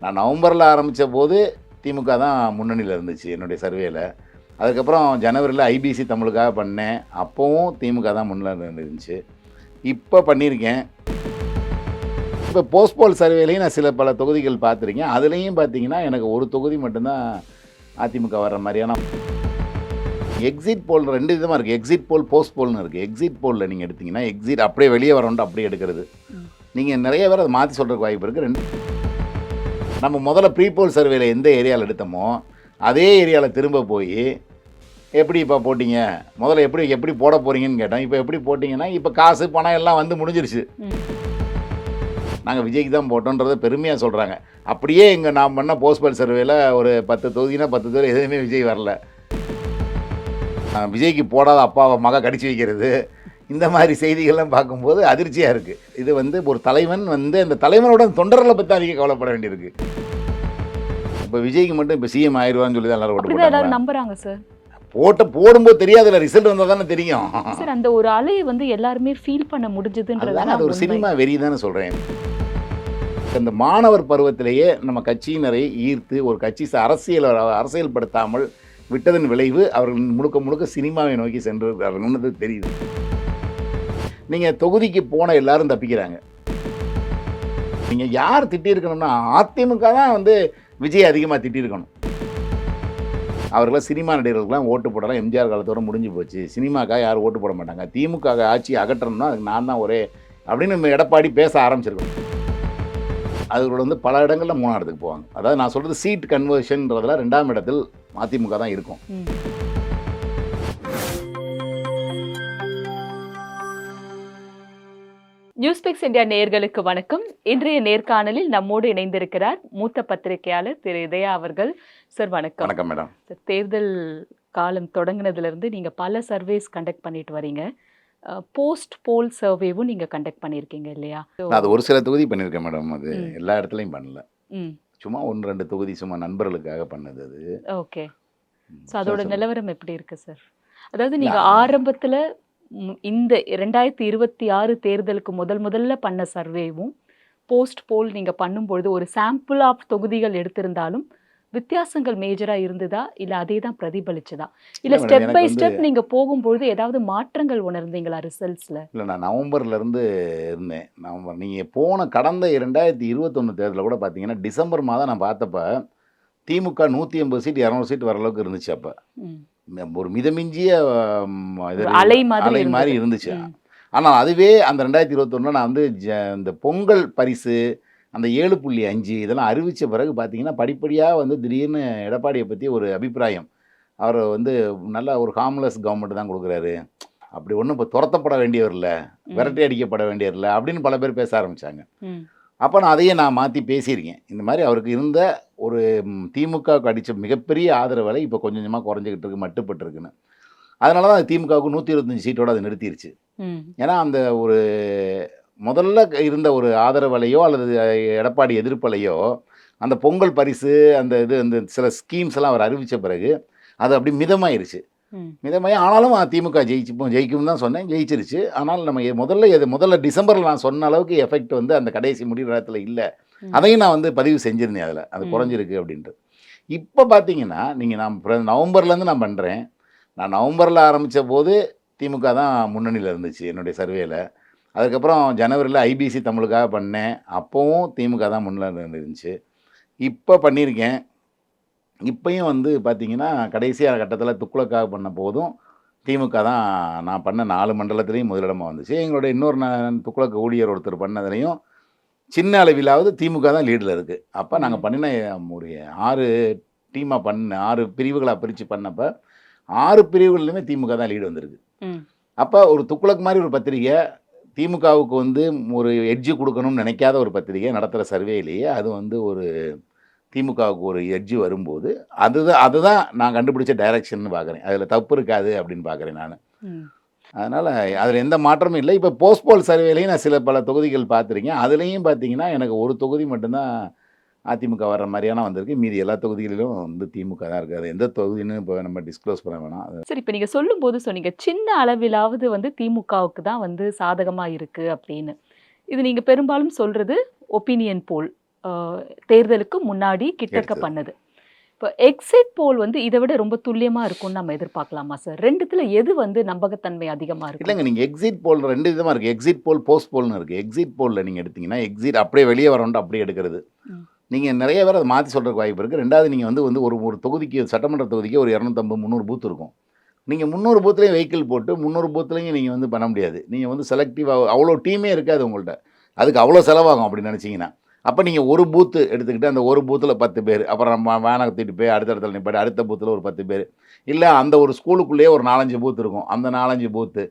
நான் நவம்பரில் ஆரம்பித்த போது திமுக தான் முன்னணியில் இருந்துச்சு என்னுடைய சர்வேல. அதுக்கப்புறம் ஜனவரியில் ஐபிசி தமிழுக்காக பண்ணேன். அப்போவும் திமுக தான் முன்னிலையில் இருந்துச்சு. இப்போ பண்ணியிருக்கேன். இப்போ போஸ்ட்போல் சர்வேலையும் நான் பல தொகுதிகள் பார்த்துருக்கேன். அதுலேயும் பார்த்தீங்கன்னா எனக்கு ஒரு தொகுதி மட்டும்தான் அதிமுக வர்ற மாதிரியான. எக்ஸிட் போல் 2 விதமாக இருக்குது. எக்ஸிட் போல், போஸ்ட் போல்னு இருக்குது. எக்ஸிட் போலில் நீங்கள் எடுத்திங்கன்னா எக்ஸிட் அப்படியே வெளியே வரணுன்ட்டு அப்படியே எடுக்கிறது. நீங்கள் நிறைய பேர் அதை மாற்றி சொல்கிறதுக்கு வாய்ப்பு இருக்குது. நம்ம முதல்ல ப்ரீ போல் சர்வேல எந்த ஏரியாவில் எடுத்தோமோ அதே ஏரியாவில் திரும்ப போய் எப்படி இப்போ போட்டிங்க, முதல்ல எப்படி போட போகிறீங்கன்னு கேட்டோம். இப்போ எப்படி போட்டிங்கன்னா இப்போ காசு பணம் எல்லாம் வந்து முடிஞ்சிருச்சு. நாங்கள் விஜய்க்கு தான் போட்டோன்றதை பெருமையாக சொல்கிறாங்க. அப்படியே நான் பண்ண போஸ்ட்போல் சர்வேல ஒரு 10 தொகுதினா 10 தொகுதி எதுவுமே விஜய் வரல. விஜய்க்கு போடாத அப்பாவை மக கடிச்சு வைக்கிறது, இந்த மாதிரி செய்திகள்லாம் பார்க்கும்போது அதிர்ச்சியாக இருக்குது. இது ஒரு தலைவன் அந்த தலைவனோட தொண்டர்களை பற்றி அதிக கவலைப்பட வேண்டியிருக்கு. இப்போ விஜய்க்கு மட்டும் இப்போ சிஎம் ஆயிடுவான்னு சொல்லி தான் எல்லாரும் ஓட்டு போட்டாங்க. எல்லாரும் நம்புறாங்க சார். போடும்போது தெரியாதுல்ல, ரிசல்ட் வந்தால் தானே தெரியும் சார். அந்த ஒரு அலையை எல்லாருமே ஃபீல் பண்ண முடிஞ்சதுன்றதால அது ஒரு சினிமா வெறி தானே சொல்கிறேன். இந்த மாணவர் பருவத்திலேயே நம்ம கட்சியினரை ஈர்த்து ஒரு கட்சி அரசியல்படுத்தாமல் விட்டதன் விளைவு அவர்கள் முழுக்க சினிமாவை நோக்கி சென்று தெரியுது. நீங்கள் தொகுதிக்கு போன எல்லாரும் தப்பிக்கிறாங்க. நீங்கள் யார் திட்டிருக்கணும்னா அதிமுக தான் விஜய் அதிகமாக திட்டிருக்கணும். அவர்களாம் சினிமா நடிகர்களுக்கெல்லாம் ஓட்டு போடலாம். எம்ஜிஆர் காலத்தோடு முடிஞ்சு போச்சு. சினிமாக்காக யாரும் ஓட்டு போட மாட்டாங்க. திமுக ஆட்சி அகற்றணும்னா அதுக்கு நான் தான் ஒரே அப்படின்னு நம்ம எடப்பாடி பேச ஆரம்பிச்சிருக்கணும். அதுகளோட பல இடங்களில் 3ஆம் இடத்துக்கு போவாங்க. அதாவது நான் சொல்கிறது சீட் கன்வர்ஷன்றதில் 2ஆம் இடத்தில் அதிமுக தான் இருக்கும். நியூஸ்பிக்ஸ் இந்தியா நேயர்களுக்கு வணக்கம். இன்றைய நேர்காணலில் நம்மோடு இணைந்திருக்கிறார் மூத்த பத்திரிகையாளர் திரு இதயா அவர்கள். சார் வணக்கம். வணக்கம் மேடம். தேர்தல் காலம் தொடங்கினதுலேருந்து நீங்கள் பல சர்வேஸ் கண்டக்ட் பண்ணிட்டு வரீங்க. போஸ்ட் போல் சர்வேவும் நீங்கள் கண்டக்ட் பண்ணியிருக்கீங்க இல்லையா? அது ஒரு சில தொகுதி பண்ணியிருக்கேன் மேடம். அது எல்லா இடத்துலையும் பண்ணல. சும்மா 1-2 தொகுதி சும்மா நண்பர்களுக்காக பண்ணது அது. ஓகே. ஸோ அதோட நிலவரம் எப்படி இருக்குது சார்? அதாவது நீங்கள் ஆரம்பத்தில் இந்த 2026 தேர்தலுக்கு முதல்ல பண்ண சர்வேவும் போஸ்ட் போல் நீங்கள் பண்ணும்பொழுது ஒரு சாம்பிள் ஆஃப் தொகுதிகள் எடுத்திருந்தாலும் வித்தியாசங்கள் மேஜராக இருந்ததா, இல்லை அதே தான் பிரதிபலிச்சதா, இல்லை ஸ்டெப் பை ஸ்டெப் நீங்கள் போகும்பொழுது ஏதாவது மாற்றங்கள் உணர்ந்தீங்களா ரிசல்ட்ஸில்? இல்லை, நான் நவம்பர்லேருந்து இருந்தேன். நீங்கள் போன கடந்த 2021 தேர்தலில் கூட பார்த்தீங்கன்னா டிசம்பர் மாதம் நான் பார்த்தப்ப திமுக 180 சீட் 200 சீட் வர அளவுக்கு இருந்துச்சு. அப்போ ஒரு மிதமிஞ்சிய அலை மாதிரி இருந்துச்சு. ஆனால் அதுவே அந்த 2021 நான் இந்த பொங்கல் பரிசு அந்த 7.5 இதெல்லாம் அறிவித்த பிறகு பார்த்தீங்கன்னா படிப்படியாக திடீர்னு எடப்பாடியை பற்றி ஒரு அபிப்பிராயம், அவர் நல்ல ஒரு ஹார்ம்லெஸ் கவர்மெண்ட் தான் கொடுக்குறாரு, அப்படி ஒன்றும் இப்போ துரத்தப்பட வேண்டியவர் இல்லை, விரட்டி அடிக்கப்பட வேண்டியவர் இல்லை அப்படின்னு பல பேர் பேச ஆரம்பித்தாங்க. அப்போ நான் மாற்றி பேசியிருக்கேன். இந்த மாதிரி அவருக்கு இருந்த ஒரு திமுகவுக்கு அடித்த மிகப்பெரிய ஆதரவை இப்போ கொஞ்சம் கொஞ்சமாக குறைஞ்சிக்கிட்டு இருக்கு, மட்டுப்பட்டுருக்குன்னு. அதனால தான் திமுகவுக்கு 125 சீட்டோடு அதை நிறுத்திடுச்சு. ஏன்னா அந்த ஒரு முதல்ல இருந்த ஒரு ஆதரவலையோ அல்லது எடப்பாடி எதிர்ப்பலையோ அந்த பொங்கல் பரிசு அந்த சில ஸ்கீம்ஸ் எல்லாம் அவர் அறிவித்த பிறகு அது அப்படி மிதமாயிருச்சு. மிதமாயி ஆனாலும் திமுக ஜெயிக்கும் தான் சொன்னேன், ஜெயிச்சிருச்சு. ஆனால் நம்ம முதல்ல டிசம்பரில் நான் சொன்ன அளவுக்கு எஃபெக்ட் அந்த கடைசி முடிவு நேரத்தில் இல்லை. அதையும் நான் பதிவு செஞ்சுருந்தேன். அதில் அது குறைஞ்சிருக்கு அப்படின்ட்டு. இப்போ பார்த்தீங்கன்னா நான் நவம்பர்லேருந்து நான் பண்ணுறேன். நான் நவம்பரில் ஆரம்பித்த போது திமுக தான் முன்னணியில் இருந்துச்சு என்னுடைய சர்வேல. அதுக்கப்புறம் ஜனவரியில் ஐபிசி தமிழுக்காக பண்ணேன். அப்போவும் திமுக தான் முன்னிலையில் இருந்துச்சு. இப்போ பண்ணியிருக்கேன். இப்போயும் பார்த்தீங்கன்னா கடைசியாக கட்டத்தில் துக்குளக்காக பண்ண போதும் திமுக தான் நான் பண்ண 4 மண்டலத்துலேயும் முதலிடமாக வந்துச்சு. எங்களோட இன்னொரு துக்குளக்கு ஊழியர் ஒருத்தர் பண்ணதுலேயும் சின்ன அளவிலாவது திமுக தான் லீடில் இருக்குது. அப்போ நாங்கள் பண்ணின ஒரு 6 டீமாக 6 பிரிவுகளாக பிரித்து பண்ணப்போ 6 பிரிவுகள்லையுமே திமுக தான் லீடு வந்திருக்கு. அப்போ ஒரு துக்குளக்கு மாதிரி ஒரு பத்திரிகை திமுகவுக்கு ஒரு எட்ஜு கொடுக்கணும்னு நினைக்காத ஒரு பத்திரிகை நடத்துகிற சர்வேலேயே அது ஒரு திமுகவுக்கு ஒரு எட்ஜு வரும்போது அதுதான் நான் கண்டுபிடிச்ச டைரக்ஷன் பார்க்குறேன். அதில் தப்பு இருக்காது அப்படின்னு பார்க்குறேன் நான். அதனால் அதில் எந்த மாற்றமும் இல்லை. இப்போ போஸ்ட்போல் சர்வேலையும் நான் பல தொகுதிகள் பார்த்துருக்கேன். அதுலேயும் பார்த்தீங்கன்னா எனக்கு ஒரு தொகுதி மட்டும்தான் அதிமுக வர்ற மாதிரியான வந்திருக்கு. மீதி எல்லா தொகுதிகளிலும் திமுக தான் இருக்குது. அது எந்த தொகுதின்னு இப்போ நம்ம டிஸ்க்ளோஸ் பண்ண வேணாம். சரி, இப்போ நீங்கள் சொல்லும்போது சொன்னீங்க சின்ன அளவிலாவது திமுகவுக்கு தான் சாதகமாக இருக்குது அப்படின்னு. இது நீங்கள் பெரும்பாலும் சொல்கிறது ஒப்பீனியன் போல் தேர்தலுக்கு முன்னாடி கிட்டக்க எடுத்தது. பண்ணது. இப்போ எக்ஸிட் போல் வந்து இதை விட ரொம்ப துல்லியமா இருக்கும்னு நம்ம எதிர்பார்க்கலாமா சார்? ரெண்டுத்துல எது வந்து நம்பகத்தன்மை அதிகமா இருக்கும்? இல்லைங்க, நீங்கள் எக்ஸிட் போல் 2 விதமாக இருக்குது. எக்ஸிட் போல், போஸ்ட் போல்னு இருக்குது. எக்ஸிட் போலில் நீங்கள் எடுத்தீங்கன்னா, எக்ஸிட் அப்படியே வெளியே வரணுன்ட்டு அப்படியே எடுக்கிறது. ம். நீங்கள் நிறைய பேர் அதை மாற்றி சொல்கிறதுக்கு வாய்ப்பு இருக்குது. 2வது நீங்கள் வந்து ஒரு ஒரு தொகுதிக்கு, சட்டமன்ற தொகுதிக்கு ஒரு 250, 300 பூத் இருக்கும். நீங்கள் 300 பூத்துலேயும் வெஹிக்கிள் போட்டு 300 பூத்துலேயும் நீங்கள் வந்து பண்ண முடியாது. நீங்கள் வந்து செலக்டிவாக அவ்வளோ டீமே இருக்காது உங்கள்கிட்ட. அதுக்கு அவ்வளோ செலவாகும் அப்படி நினச்சிங்கன்னா. அப்போ நீங்கள் ஒரு பூத்து எடுத்துக்கிட்டு அந்த ஒரு பூத்தில் 10 பேர், அப்புறம் நம்ம வேனை தூக்கிட்டு போய் அடுத்த இடத்துல நிப்பாட்டி அடுத்த பூத்தில் ஒரு 10 பேர், இல்லை அந்த ஒரு ஸ்கூலுக்குள்ளேயே ஒரு 4, 5 பூத் இருக்கும். அந்த 4, 5 பூத்து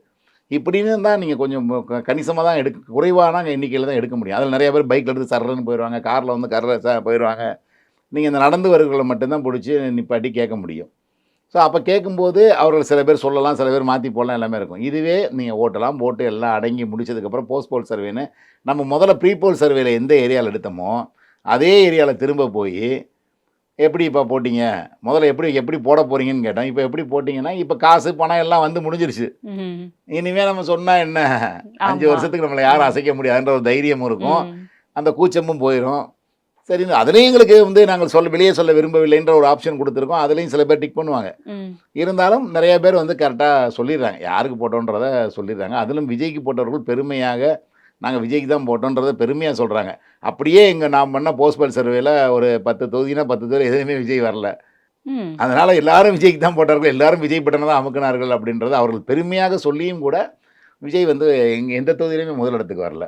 இப்படின்னு தான் நீங்கள் கொஞ்சம் கணிசமாக தான் குறைவான எண்ணிக்கையில் தான் எடுக்க முடியும். அதில் நிறைய பேர் பைக்கில் எடுத்து சர்றன்னு போயிடுவாங்க, காரில் வந்து போயிடுவாங்க. நீங்கள் இந்த நடந்து வருகிறவர்களை மட்டும்தான் பிடிச்சி நிப்பாட்டி கேட்க முடியும். ஸோ அப்போ கேட்கும்போது அவர்கள் சில பேர் சொல்லலாம், சில பேர் மாற்றி போடலாம், எல்லாமே இருக்கும். இதுவே நீங்கள் ஓட்டலாம், போட்டு எல்லாம் அடங்கி முடிச்சதுக்கப்புறம் போஸ்ட் போல் சர்வேன்னு நம்ம முதல்ல ப்ரீ போல் சர்வேல எந்த ஏரியாவில் எடுத்தோமோ அதே ஏரியாவில் திரும்ப போய் எப்படி இப்போ போட்டிங்க, முதல்ல எப்படி போட போகிறீங்கன்னு கேட்டோம். இப்போ எப்படி போட்டிங்கன்னா, இப்போ காசு பணம் எல்லாம் வந்து முடிஞ்சிருச்சு. ம். இனிமேல் நம்ம சொன்னால் என்ன, 5 ஆமா. வருஷத்துக்கு நம்மளை யாரும் அசைக்க முடியாதுன்ற ஒரு தைரியமும் இருக்கும், ம். அந்த கூச்சமும் போயிடும். சரி, அதுலேயும் எங்களுக்கு வந்து நாங்கள் வெளியே சொல்ல விரும்பவில்லைன்ற ஒரு ஆப்ஷன் கொடுத்துருக்கோம். அதுலேயும் சில பேர் டிக் பண்ணுவாங்க. ம். இருந்தாலும் நிறைய பேர் வந்து கரெக்டாக சொல்லிடுறாங்க, யாருக்கு போட்டோன்றதை சொல்லிடுறாங்க. அதிலும் விஜய்க்கு போட்டவர்கள் பெருமையாக நாங்கள் விஜய்க்கு தான் போட்டோன்றதை பெருமையாக சொல்கிறாங்க. அப்படியே நான் பண்ண போஸ்ட்போல் சர்வேல ஒரு 10 தொகுதினா 10 தொகுதி எதுவுமே விஜய் வரல. ம். அதனால் எல்லாரும் விஜய்க்கு தான் போட்டார்கள், எல்லாரும் விஜய் பட்டனை தான் அமுக்கினார்கள் அப்படின்றது அவர்கள் பெருமையாக சொல்லியும் கூட விஜய் வந்து எந்த தொகுதியிலையுமே முதலிடத்துக்கு வரல.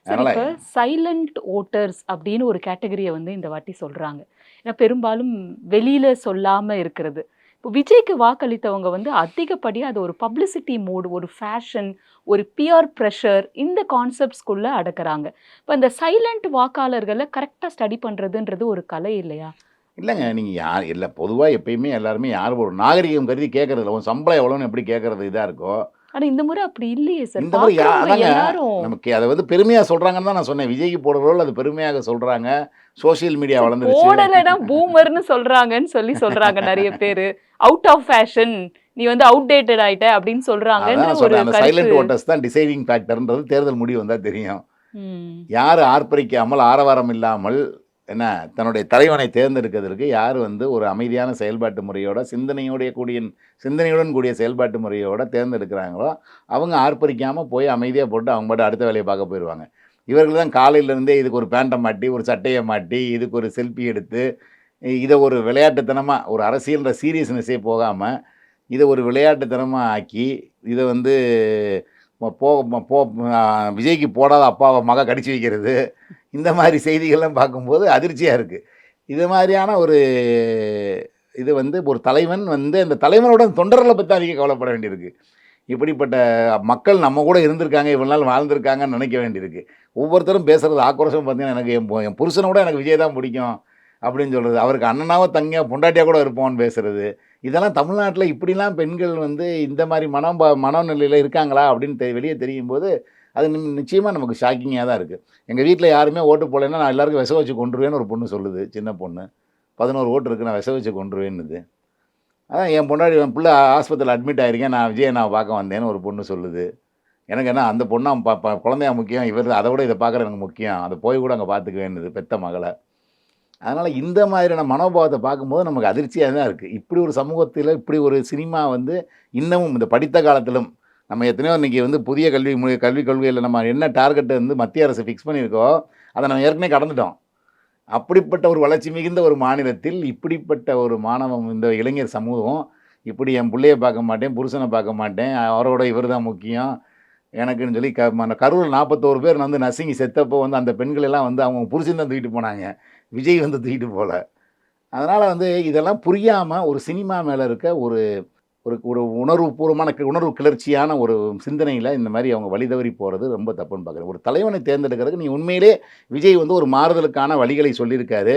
சரி, அதனால் இப்ப சைலண்ட் ஓட்டர்ஸ் அப்படின்னு ஒரு கேட்டகரிய வந்து இந்த வாட்டி சொல்றாங்க. ஏன்னா பெரும்பாலும் வெளியில சொல்லாம இருக்கிறது. இப்போ விஜய்க்கு வாக்களித்தவங்க வந்து அதிகப்படியா அது ஒரு பப்ளிசிட்டி மூட், ஒரு ஃபேஷன், ஒரு பியர் பிரஷர் இந்த கான்செப்ட்ஸ்குள்ள அடக்குறாங்க. இப்போ இந்த சைலண்ட் வாக்காளர்களை கரெக்டா ஸ்டடி பண்றதுன்றது ஒரு கலை இல்லையா? இல்லைங்க, நீங்கள் யார் இல்லை, பொதுவாக எப்பயுமே எல்லாருமே யாரும் ஒரு நாகரிகம் கருதி கேட்கறதில்ல. உன் சம்பளம் எவ்வளோன்னு எப்படி கேட்கறது இதாக இருக்கோ, ஆனா இந்த முறை அப்படி இல்லையே சார். இந்த மாதிரி பார்க்கறவங்க அதாங்க எல்லாரும் நமக்கு அதை வந்து பெருமையாக சொல்கிறாங்கன்னு தான் நான் சொன்னேன். விஜய்க்கு போடுறவர்கள் அது பெருமையாக சொல்கிறாங்க. சோஷியல் மீடியா வளர்ந்துருச்சு. போடலைன்னா பூமர்னு சொல்றாங்கன்னு சொல்றாங்க நிறைய பேரு. அவுட் ஆஃப் ஃபேஷன், நீ வந்து அவுட்டேட்டட் ஆயிட்ட அப்படின்னு சொல்றாங்கன்ற அதான் ஒரு சொல்கிறேன், அந்த கருத்து. சைலண்ட் ஓட்டர்ஸ் தான் டிசைடிங் ஃபேக்டர்ன்றது தேர்தல் முடிவு வந்தால் தெரியும். ம். யார் ஆர்ப்பரிக்காமல், ஆரவாரம் இல்லாமல் என்ன தன்னுடைய தலைவனை தேர்ந்தெடுக்கிறதுக்கு யார் வந்து ஒரு அமைதியான செயல்பாட்டு முறையோட, சிந்தனையுடன் கூடிய செயல்பாட்டு முறையோட தேர்ந்தெடுக்கிறாங்களோ அவங்க ஆர்ப்பரிக்காமல் போய் அமைதியாக போட்டு அவங்க பாட்டு அடுத்த வேலையை பார்க்க போயிடுவாங்க. இவர்கள் தான் காலையிலேருந்தே இதுக்கு ஒரு பேண்ட்டை மாட்டி, ஒரு சட்டையை மாட்டி, இதுக்கு ஒரு செல்ஃபி எடுத்து, இதை ஒரு விளையாட்டுத்தனமாக, ஒரு அரசியல்ன்ற சீரியஸ்னஸே போகாமல் இதை ஒரு விளையாட்டுத்தனமாக ஆக்கி, இதை வந்து போ போ விஜய்க்கு போடாத அப்பாவை மக கடிச்சு வைக்கிறது, இந்த மாதிரி செய்திகள்லாம் பார்க்கும்போது அதிர்ச்சியாக இருக்குது. இது மாதிரியான ஒரு இது வந்து ஒரு தலைவன் வந்து அந்த தலைவனோட தொண்டர்களை பற்றி அதிக கவலைப்பட வேண்டியிருக்கு. இப்படிப்பட்ட மக்கள் நம்ம கூட இருந்திருக்காங்க, இவ்வளோ நாள் வாழ்ந்திருக்காங்கன்னு நினைக்க வேண்டியிருக்கு. ஒவ்வொருத்தரும் பேசுகிறது ஆக்ரோஷம் பார்த்தீங்கன்னா, எனக்கு என் புருஷனை விட எனக்கு விஜய் தான் பிடிக்கும் அப்படின்னு சொல்கிறது, அவருக்கு அண்ணனாவோ தங்கையாக பொண்டாட்டியாக கூட இருப்போம்னு பேசுகிறது, இதெல்லாம் தமிழ்நாட்டில் இப்படிலாம் பெண்கள் வந்து இந்த மாதிரி மனநிலையில் இருக்காங்களா அப்படின்னு வெளியே தெரியும் போது அது நிச்சயமாக நமக்கு ஷாக்கிங்காக தான் இருக்குது. எங்கள் வீட்டில் யாருமே ஓட்டு போடலைன்னா நான் எல்லாருக்கும் விஷம் வச்சு கொண்டுருவேன்னு ஒரு பொண்ணு சொல்லுது, சின்ன பொண்ணு. 11 ஓட்டு இருக்குது, நான் விஷம் வச்சு கொண்டுருவேன்னுது. அதான் என் பொண்டாடி, என் பிள்ளை ஆஸ்பத்திரியில் அட்மிட் ஆகிருக்கேன், நான் விஜயை நான் பார்க்க வந்தேன்னு ஒரு பொண்ணு சொல்லுது. எனக்கு என்ன அந்த பொண்ணா குழந்தையா முக்கியம், இவர் அதை விட இதை பார்க்குற எனக்கு முக்கியம், அதை போய் கூட அங்கே பார்த்துக்குவேன்னுது பெத்த மகளை. அதனால் இந்த மாதிரியான மனோபாவத்தை பார்க்கும்போது நமக்கு அதிர்ச்சியாக தான் இருக்குது. இப்படி ஒரு சமூகத்தில் இப்படி ஒரு சினிமா வந்து இன்னமும் இந்த படித்த காலத்திலும் நம்ம எத்தனையோ இன்றைக்கி வந்து புதிய கல்விக் கொள்கையில் நம்ம என்ன டார்கெட்டை வந்து மத்திய அரசு ஃபிக்ஸ் பண்ணியிருக்கோ அதை நம்ம ஏற்கனவே கடந்துட்டோம். அப்படிப்பட்ட ஒரு வளர்ச்சி மிகுந்த ஒரு மாநிலத்தில் இப்படிப்பட்ட ஒரு இந்த இளைஞர் சமூகம் இப்படி என் பிள்ளையை பார்க்க மாட்டேன், புருஷனை பார்க்க மாட்டேன், அவரோட இவர் தான் முக்கியம் எனக்குன்னு சொல்லி கரூரில் 41 பேர் வந்து நசுங்கி செத்தப்போ வந்து அந்த பெண்கள் எல்லாம் வந்து அவங்க புருஷன் தான் தூக்கிட்டு போனாங்க, விஜய் வந்து தூக்கிட்டு போகல. அதனால் வந்து இதெல்லாம் புரியாமல் ஒரு சினிமா மேலே இருக்க ஒரு ஒரு உணர்வு கிளர்ச்சியான ஒரு சிந்தனையில் இந்த மாதிரி அவங்க வழி தவறி போகிறது ரொம்ப தப்புன்னு பார்க்குறேன். ஒரு தலைவனை தேர்ந்தெடுக்கிறதுக்கு நீ உண்மையிலே விஜய் வந்து ஒரு மாறுதலுக்கான வழிகளை சொல்லியிருக்காரு.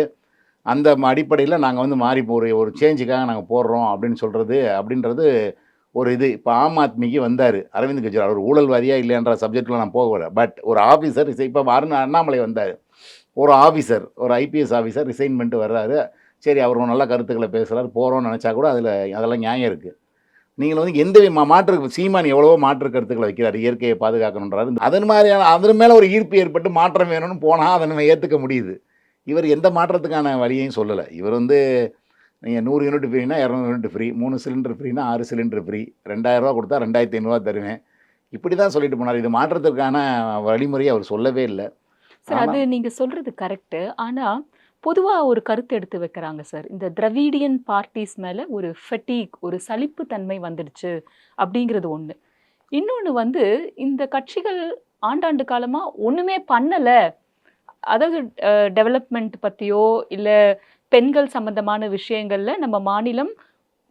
அந்த அடிப்படையில் நாங்கள் வந்து மாறி ஒரு சேஞ்சுக்காக நாங்கள் போடுறோம் அப்படின்றது ஒரு இது. இப்போ ஆம் ஆத்மிக்கு வந்தார் அரவிந்த் கெஜ்ரிவால், ஒரு ஊழல்வாதியாக இல்லைன்ற சப்ஜெக்டில் நான் போகல. பட் ஒரு ஆஃபீஸர் இப்போ அண்ணாமலை வந்தார், ஒரு ஆஃபீஸர், ஒரு ஐபிஎஸ் ஆஃபீஸர் ரிசைன் பண்ணிட்டு வர்றாரு. சரி, அவர் நல்ல கருத்துக்களை பேசுகிறார், போகிறோன்னு நினச்சா கூட அதெல்லாம் நியாயம் இருக்குது. நீங்கள் வந்து எந்த சீமான் எவ்வளவோ மாற்று கருத்துக்களை வைக்கிறார், இயற்கையை பாதுகாக்கணுன்றாரு. அதன் மேலே ஒரு ஈர்ப்பு ஏற்பட்டு மாற்றம் வேணும்னு போனால் அதை நம்ம ஏற்றுக்க முடியுது. இவர் எந்த மாற்றத்துக்கான வழியையும் சொல்லலை. இவர் வந்து நீங்கள் 100 யூனிட் ஃப்ரீனா 200 யூனிட் ஃப்ரீ, 3 சிலிண்டர் ஃப்ரீனா 6 சிலிண்டர் ஃப்ரீ, ரூ. 2000 கொடுத்தா ரூ. 2500 தருவேன். இப்படி தான் சொல்லிட்டு போனார். இது மாற்றத்திற்கான வழிமுறையை அவர் சொல்லவே இல்லை. சார் அது நீங்க சொல்றது கரெக்ட். ஆனா பொதுவா ஒரு கருத்து எடுத்து வைக்கிறாங்க சார். இந்த திராவிடியன் பார்ட்டிஸ் மேல ஒரு ஃபெட்டிக், ஒரு சலிப்பு தன்மை வந்துடுச்சு அப்படிங்கிறது ஒண்ணு. இன்னொன்னு வந்து இந்த கட்சிகள் ஆண்டாண்டு காலமா ஒண்ணுமே பண்ணல. அதாவது டெவலப்மெண்ட் பத்தியோ இல்ல பெண்கள் சம்பந்தமான விஷயங்கள்ல நம்ம மாநிலம்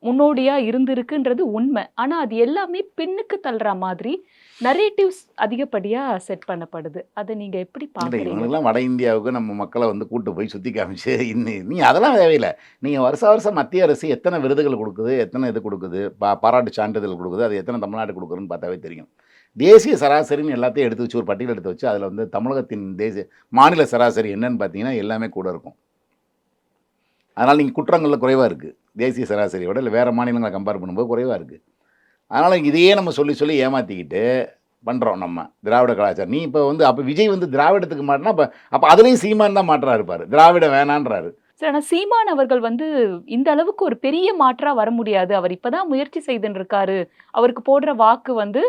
முன்னோடியா இருந்திருக்குன்றது உண்மை. ஆனா அது எல்லாமே பின்னுக்கு தள்ளுற மாதிரி நரேட்டிவ்ஸ் அதிகப்படியா செட் பண்ணப்படுது. அதை நீங்க எப்படி இல்லை, பாக்குறீங்க? இவங்களுக்கெல்லாம் வட இந்தியாவுக்கு நம்ம மக்களை வந்து கூட்டு போய் சுற்றி காமிச்சு நீங்கள் அதெல்லாம் தேவையில்லை. நீங்கள் வருஷம் மத்திய அரசு எத்தனை விருதுகள் கொடுக்குது, எத்தனை இது கொடுக்குது, பாராட்டு சான்றிதழ் கொடுக்குது, அது எத்தனை தமிழ்நாடு கொடுக்குறதுன்னு பார்த்தாவே தெரியும். தேசிய சராசரின்னு எல்லாத்தையும் எடுத்து வச்சு ஒரு பட்டியல் எடுத்து வச்சு அதில் வந்து தமிழகத்தின் மாநில சராசரி என்னன்னு பார்த்தீங்கன்னா எல்லாமே கூட இருக்கும். அதனால் நீங்கள் குற்றங்களில் குறைவாக இருக்குது தேசிய சராசரியோட, இல்லை வேறு மாநிலங்களை கம்பேர் பண்ணும்போது குறைவாக இருக்குது. அதனால் இதையே நம்ம சொல்லி சொல்லி ஏமாற்றிக்கிட்டு பண்ணுறோம் நம்ம திராவிட கலாச்சாரம். நீ இப்போ வந்து அப்போ விஜய் வந்து திராவிடத்துக்கு மாட்டினா அப்போ அதுலேயும் சீமான் தான் மாற்றா இருப்பார், திராவிடம் வேணான்றாரு. சார் ஆனா சீமான் அவர்கள் வந்து இந்த அளவுக்கு ஒரு பெரிய மாற்றா வர முடியாது. அவர் இப்பதான் முயற்சி செய்துன்னு இருக்காரு. அவருக்கு போடுற வாக்கு வந்து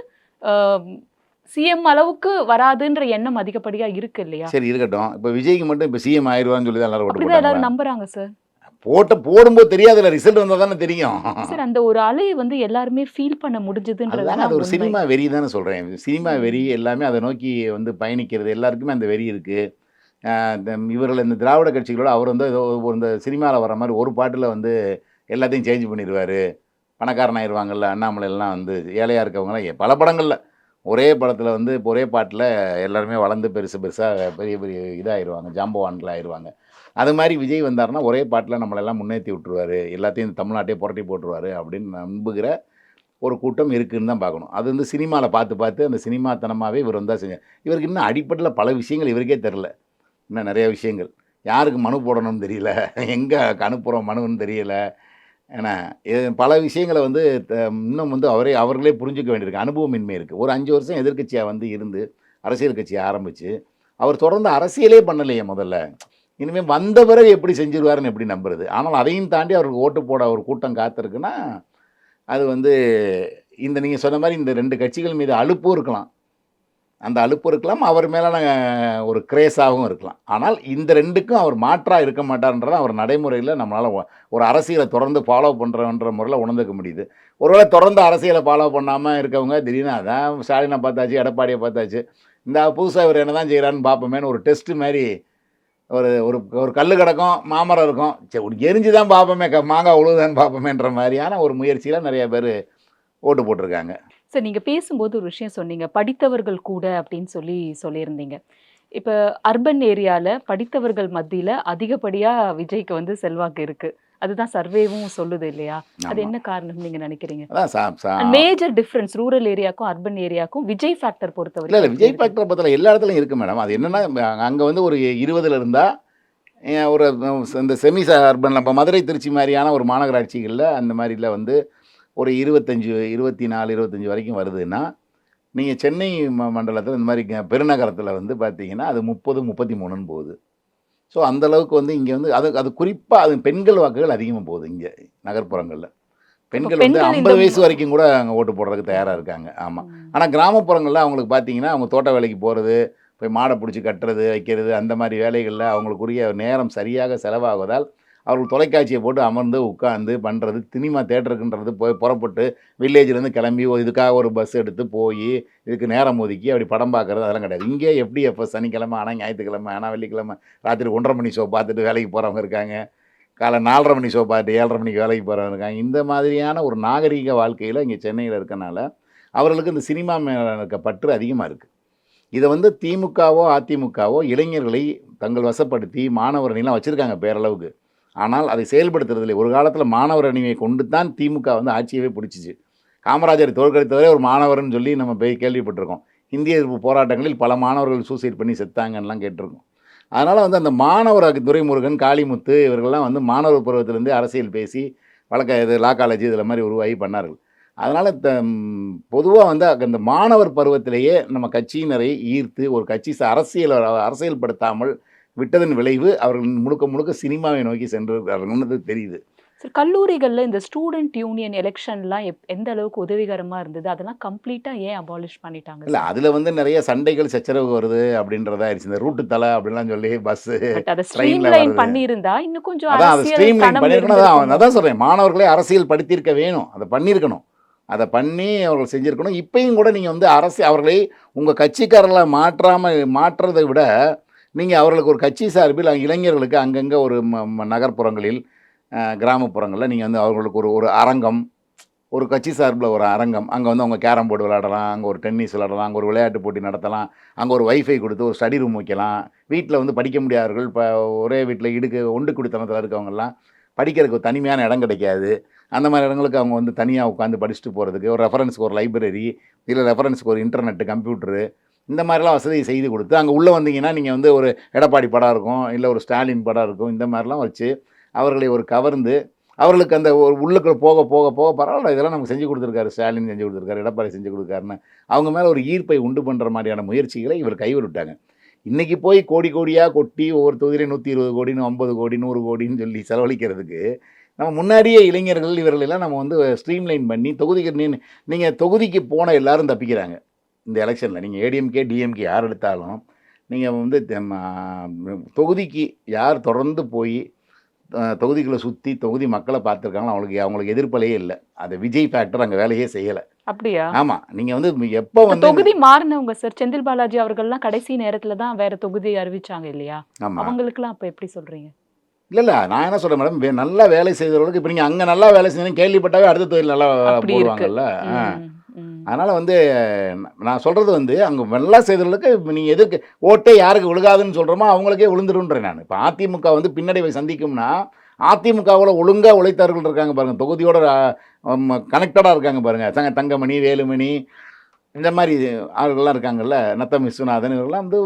சிஎம் அளவுக்கு வராதுன்ற எண்ணம் அதிகப்படியா இருக்கு இல்லையா? சரி இருக்கட்டும். இப்போ விஜய்க்கு மட்டும் இப்போ சிஎம் ஆயிடுவான்னு சொல்லி தான் எல்லாரும் ஓட்டு அப்படிதான் போட்டாங்களா? எல்லாரும் நம்புறாங்க சார். போடும்போது தெரியாதுல்ல, ரிசல்ட் வந்தால் தானே தெரியும். சார் அந்த ஒரு அலையை வந்து எல்லாருமே ஃபீல் பண்ண முடிஞ்சதுன்றது அதுதானே, அது ஒரு உண்மை. சினிமா வெறி தானே சொல்கிறேன். சினிமா வெறி எல்லாமே அதை நோக்கி வந்து பயணிக்கிறது, எல்லாருக்குமே அந்த வெறி இருக்குது. இவர்கள் இந்த திராவிட கட்சிகளோட அவர் வந்து ஏதோ இந்த சினிமாவில் வர மாதிரி ஒரு பாட்டில் வந்து எல்லாத்தையும் சேஞ்ச் பண்ணிடுவார், பணக்காரன் ஆயிடுவாங்கல்ல. அண்ணாமலை எல்லாம் வந்து ஏழையாக இருக்கவங்களாம் பல படங்களில் ஒரே படத்தில் வந்து இப்போ ஒரே பாட்டில் எல்லாருமே வளர்ந்து பெருசு பெருசாக பெரிய பெரிய இதாகிடுவாங்க, ஜாம்பவான்கள் ஆயிடுவாங்க. அது மாதிரி விஜய் வந்தாருன்னா ஒரே பாட்டில் நம்மளெல்லாம் முன்னேற்றி விட்டுருவார், எல்லாத்தையும் இந்த தமிழ்நாட்டையே புரட்டி போட்டுருவார் அப்படின்னு நம்புகிற ஒரு கூட்டம் இருக்குதுன்னு தான் பார்க்கணும். அது வந்து சினிமாவில் பார்த்து பார்த்து அந்த சினிமாத்தனமாகவே இவர் வந்தால் செஞ்சார். இவருக்கு இன்னும் அடிப்படையில் பல விஷயங்கள் இவருக்கே தெரில. இன்னும் நிறைய விஷயங்கள் யாருக்கு மனு போடணும்னு தெரியல, எங்கே அனுப்புகிறோம் மனுன்னு தெரியலை. ஏன்னா பல விஷயங்களை வந்து இன்னும் வந்து அவர்களே புரிஞ்சுக்க வேண்டியிருக்கு. அனுபவமின்மை இருக்குது. ஒரு 5 வருஷம் எதிர்க்கட்சியாக வந்து இருந்து அரசியல் கட்சியை ஆரம்பித்து அவர் தொடர்ந்து அரசியலே பண்ணலையே முதல்ல. இனிமேல் வந்த பிறகு எப்படி செஞ்சிருவாருன்னு எப்படி நம்புறது? ஆனால் அதையும் தாண்டி அவருக்கு ஓட்டு போட ஒரு கூட்டம் காத்திருக்குன்னா அது வந்து இந்த நீங்கள் சொன்ன மாதிரி இந்த 2 கட்சிகள் மீது அலுப்பும் இருக்கலாம். அந்த அலுப்பு இருக்கலாம், அவர் மேலான ஒரு கிரேஸாகவும் இருக்கலாம். ஆனால் இந்த 2க்கும் அவர் மாற்றாக இருக்க மாட்டார்ன்றதான் அவர் நடைமுறையில் நம்மளால் ஒரு அரசியலை தொடர்ந்து ஃபாலோ பண்ணுறன்ற முறையில் உணர்ந்துக்க முடியுது. ஒருவேளை தொடர்ந்து அரசியலை ஃபாலோ பண்ணாமல் இருக்கவங்க திடீர்னு அதான் ஸ்டாலினை பார்த்தாச்சு, எடப்பாடியை பார்த்தாச்சு, இந்த புதுசாக இவர் என்ன தான் செய்கிறான்னு பார்ப்போமேன்னு ஒரு டெஸ்ட்டு மாதிரி ஒரு ஒரு ஒரு கல் கிடக்கும், மாமரம் இருக்கும், சரி எரிஞ்சு தான் பார்ப்போமே, மாங்காய் உழுவுதான்னு பார்ப்போமேன்ற மாதிரியான ஒரு முயற்சியில் நிறைய பேர் ஓட்டு போட்டிருக்காங்க. சார் நீங்க பேசும்போது ஒரு விஷயம் சொன்னீங்க, படித்தவர்கள் கூட அப்படின்னு சொல்லியிருந்தீங்க. இப்போ அர்பன் ஏரியால படித்தவர்கள் மத்தியில அதிகப்படியா விஜய்க்கு வந்து செல்வாக்கு இருக்கு. அதுதான் சர்வேவும் சொல்லுது இல்லையா? அது என்ன காரணம் நீங்க நினைக்கிறீங்க? அதான் மேஜர் டிஃபரன்ஸ் ரூரல் ஏரியாக்கும் அர்பன் ஏரியாக்கும் விஜய் ஃபேக்டர் இல்லை பொறுத்தவரைக்கும் இல்லை, எப்படி விஜய் இருக்கு? ஃபேக்டர் பற்றில எல்லா இடத்துலையும் இருக்குது மேடம். அது என்னென்னா அங்கே வந்து ஒரு 20 இருந்தால் ஒரு இந்த செமி அர்பனில் இப்போ மதுரை திருச்சி மாதிரியான ஒரு மாநகராட்சிகளில் அந்த மாதிரில வந்து ஒரு 25 24 25 வரைக்கும் வருதுன்னா, நீங்கள் சென்னை மண்டலத்தில் இந்த மாதிரி பெருநகரத்தில் வந்து பார்த்தீங்கன்னா அது 30 33ன்னு போகுது. ஸோ அந்தளவுக்கு வந்து இங்கே வந்து அது குறிப்பாக அது பெண்கள் வாக்குகள் அதிகமாக போகுது இங்கே நகர்ப்புறங்களில். பெண்கள் வந்து பெண்கள் 50 வயசு வரைக்கும் கூட அங்கே ஓட்டு போடுறதுக்கு தயாராக இருக்காங்க. ஆமாம். ஆனால் கிராமப்புறங்களில் அவங்களுக்கு பார்த்தீங்கன்னா அவங்க தோட்ட வேலைக்கு போகிறது, போய் மாடை பிடிச்சி கட்டுறது வைக்கிறது அந்த மாதிரி வேலைகளில் அவங்களுக்குரிய நேரம் சரியாக செலவாகுவதால் அவர்கள் தொலைக்காட்சியை போட்டு அமர்ந்து உட்காந்து பண்ணுறது, சினிமா தேட்டருக்குன்றது போய் புறப்பட்டு வில்லேஜ்லேருந்து கிளம்பி இதுக்காக ஒரு பஸ் எடுத்து போய் இதுக்கு நேரம் ஒதுக்கி அப்படி படம் பார்க்குறது அதெல்லாம் கிடையாது. இங்கே FDFS சனிக்கிழமை ஆனால் ஞாயிற்றுக்கிழமை ஆனால் வெள்ளிக்கிழமை ராத்திரி 1:30 மணி ஷோ பார்த்துட்டு வேலைக்கு போகிறவங்க இருக்காங்க, காலை 4:30 மணி ஷோ பார்த்துட்டு 7:30 மணிக்கு வேலைக்கு போகிறவங்க இருக்காங்க. இந்த மாதிரியான ஒரு நாகரீக வாழ்க்கையில் இங்கே சென்னையில் இருக்கனால அவர்களுக்கு இந்த சினிமா மேலே இருக்க பற்று அதிகமாக இருக்குது. இதை வந்து திமுகவோ அதிமுகவோ இளைஞர்களை தங்கள் வசப்படுத்தி மாணவர் அணிலாம் வச்சுருக்காங்க பேரளவுக்கு. ஆனால் அதை செயல்படுத்துறதில்லை. ஒரு காலத்தில் மாணவர் அணியை கொண்டு தான் திமுக வந்து ஆட்சியவே பிடிச்சிச்சு. காமராஜரை தோற்கடித்தவரே ஒரு மாணவர்னு சொல்லி நம்ம போய் கேள்விப்பட்டிருக்கோம். இந்திய எதிர்ப்பு போராட்டங்களில் பல மாணவர்கள் சூசைட் பண்ணி செத்தாங்கன்னெலாம் கேட்டிருக்கோம். அதனால் வந்து அந்த மாணவர் துரைமுருகன், காளிமுத்து இவர்கள்லாம் வந்து மாணவர் பருவத்திலேருந்தே அரசியல் பேசி இது லா காலேஜ் இதில் மாதிரி உருவாகி பண்ணார்கள். அதனால் பொதுவாக வந்து அந்த மாணவர் பருவத்திலேயே நம்ம கட்சியினரை ஈர்த்து ஒரு கட்சி அரசியல்படுத்தாமல் விட்டதன் விளைவு அவர்கள் முழுக்க முழுக்க சினிமாவை நோக்கி சென்றிருக்கிறார்கள்னு தெரியுது. சார் கல்லூரிகள்ல இந்த ஸ்டூடெண்ட் யூனியன் எலெக்ஷன்லாம் எந்த அளவுக்கு உதவிகரமா இருந்தது? அதெல்லாம் கம்ப்ளீட்டா ஏன் அபாலிஷ் பண்ணிட்டாங்க இல்ல சார்? அதுல வந்து நிறைய சண்டைகள், சச்சரவு வருது அப்படின்றதா ஆயிடுச்சு. இந்த ரூட்டு தல அப்படிலாம் சொல்லி பஸ்ஸு, பட் அத ட்ரெயின்ல ஸ்ட்ரீம்லைன் வர்றது. பண்ணியிருந்தா இன்னும் கொஞ்சம் அதான் அதை அரசியல் ஸ்ட்ரீம்லைன் கணம் பண்ணியிருக்கணும். இருந்திருக்குமோ? அதான் சொல்றேன். மாணவர்களே அரசியல் படுத்தியிருக்க வேணும். அதை பண்ணியிருக்கணும். அதை பண்ணி அவர்கள் செஞ்சிருக்கணும். இப்பயும் கூட நீங்க வந்து அவர்களை உங்க கட்சிக்காரர்கள மாற்றதை விட, நீங்க அவர்களுக்கு ஒரு கட்சி சார்பில் இளைஞர்களுக்கு அங்கங்க ஒரு நகர்ப்புறங்களில், கிராமப்புறங்கள்ல நீங்க வந்து அவர்களுக்கு ஒரு ஒரு அரங்கம், ஒரு கட்சி சார்பில் ஒரு அரங்கம், அங்கே வந்து அவங்க கேரம் போர்டு விளையாடலாம், அங்கே ஒரு டென்னிஸ் விளையாடலாம், அங்கே ஒரு விளையாட்டு போட்டி நடத்தலாம், அங்கே ஒரு வைஃபை கொடுத்து ஒரு ஸ்டடி ரூம் வைக்கலாம். வீட்டில் வந்து படிக்க முடியாதவர்கள், இப்போ ஒரே வீட்டில் ஒண்டு குடித்தனத்தில் இருக்கவங்கெல்லாம் படிக்கிறதுக்கு ஒரு தனிமையான இடம் கிடைக்காது. அந்த மாதிரி இடங்களுக்கு அவங்க வந்து தனியாக உட்காந்து படிச்சுட்டு போகிறதுக்கு ஒரு ரெஃபரன்ஸுக்கு ஒரு லைப்ரரி, இல்லை ரெஃபரன்ஸுக்கு ஒரு இன்டர்நெட்டு, கம்ப்யூட்டரு, இந்த மாதிரிலாம் வசதி செய்து கொடுத்து, அங்கே உள்ளே வந்தீங்கன்னா நீங்கள் வந்து ஒரு எடப்பாடி படம் இருக்கும், இல்லை ஒரு ஸ்டாலின் படம் இருக்கும், இந்த மாதிரிலாம் வச்சு அவர்களை ஒரு கவர்ந்து அவர்களுக்கு அந்த ஒரு உள்ளுக்குள்ள போக போக போக பரவாயில்ல இதெல்லாம் நமக்கு செஞ்சு கொடுத்துருக்காரு, ஸ்டாலின் செஞ்சு கொடுத்துருக்காரு, எடப்பாடி செஞ்சு கொடுக்காருன்னு அவங்க மேலே ஒரு ஈர்ப்பை உண்டு பண்ணுற மாதிரியான முயற்சிகளை இவர் கைவிட்டாங்க. இன்றைக்கி போய் கோடி கோடியாக கொட்டி ஒவ்வொரு தொகுதியிலையும் 120 கோடின்னு 50 கோடி 100 கோடின்னு சொல்லி செலவழிக்கிறதுக்கு நம்ம முன்னாடியே இளைஞர்கள் இவர்களெல்லாம் நம்ம வந்து ஸ்ட்ரீம்லைன் பண்ணி நீங்கள் தொகுதிக்கு போன எல்லாரும் தப்பிக்கிறாங்க இந்த எலெக்ஷனில். நீங்கள் ஏடிஎம்கே டிஎம்கே யார் எடுத்தாலும் நீங்கள் வந்து தொகுதிக்கு யார் தொடர்ந்து போய் தொகுதிகளை சுற்றி தொகுதி மக்களை பார்த்துருக்காங்களோ அவங்களுக்கு எதிர்ப்பலையே இல்லை. அது விஜய் ஃபேக்டர் அங்கே வேலையே செய்யலை. அப்படியா? ஆமாம். நீங்கள் வந்து எப்போ வந்து தொகுதி மாறினவங்க சார், செந்தில் பாலாஜி அவர்கள்லாம் கடைசி நேரத்தில் தான் வேற தொகுதி அறிவிச்சாங்க இல்லையா? ஆமாம். அவங்களுக்குலாம் அப்போ எப்படி சொல்கிறீங்க? இல்லை நான் என்ன சொல்கிறேன் மேடம், நல்லா வேலை செய்தவர்களுக்கு இப்போ நீங்கள் அங்கே நல்லா வேலை செஞ்சீங்கன்னு கேள்விப்பட்டாவே அடுத்த தொழில் நல்லா போடுவாங்கல்ல. அதனால் வந்து நான் சொல்கிறது வந்து அங்கே நல்லா செய்தவர்களுக்கு நீங்கள் எதுக்கு ஓட்டே யாருக்கு விழுகாதுன்னு சொல்கிறோமோ அவங்களுக்கே விழுந்துருன்றேன் நான். இப்போ அதிமுக வந்து பின்னடைவை சந்திக்கும்னா அதிமுகவில் ஒழுங்காக உழைத்தார்கள் இருக்காங்க பாருங்கள், தொகுதியோட கனெக்டடாக இருக்காங்க பாருங்கள், தங்கமணி, வேலுமணி, இந்த மாதிரி ஆளுகள்லாம் இருக்காங்கல்ல, நத்தம் விஸ்வநாதன், இவர்கள்லாம் வந்து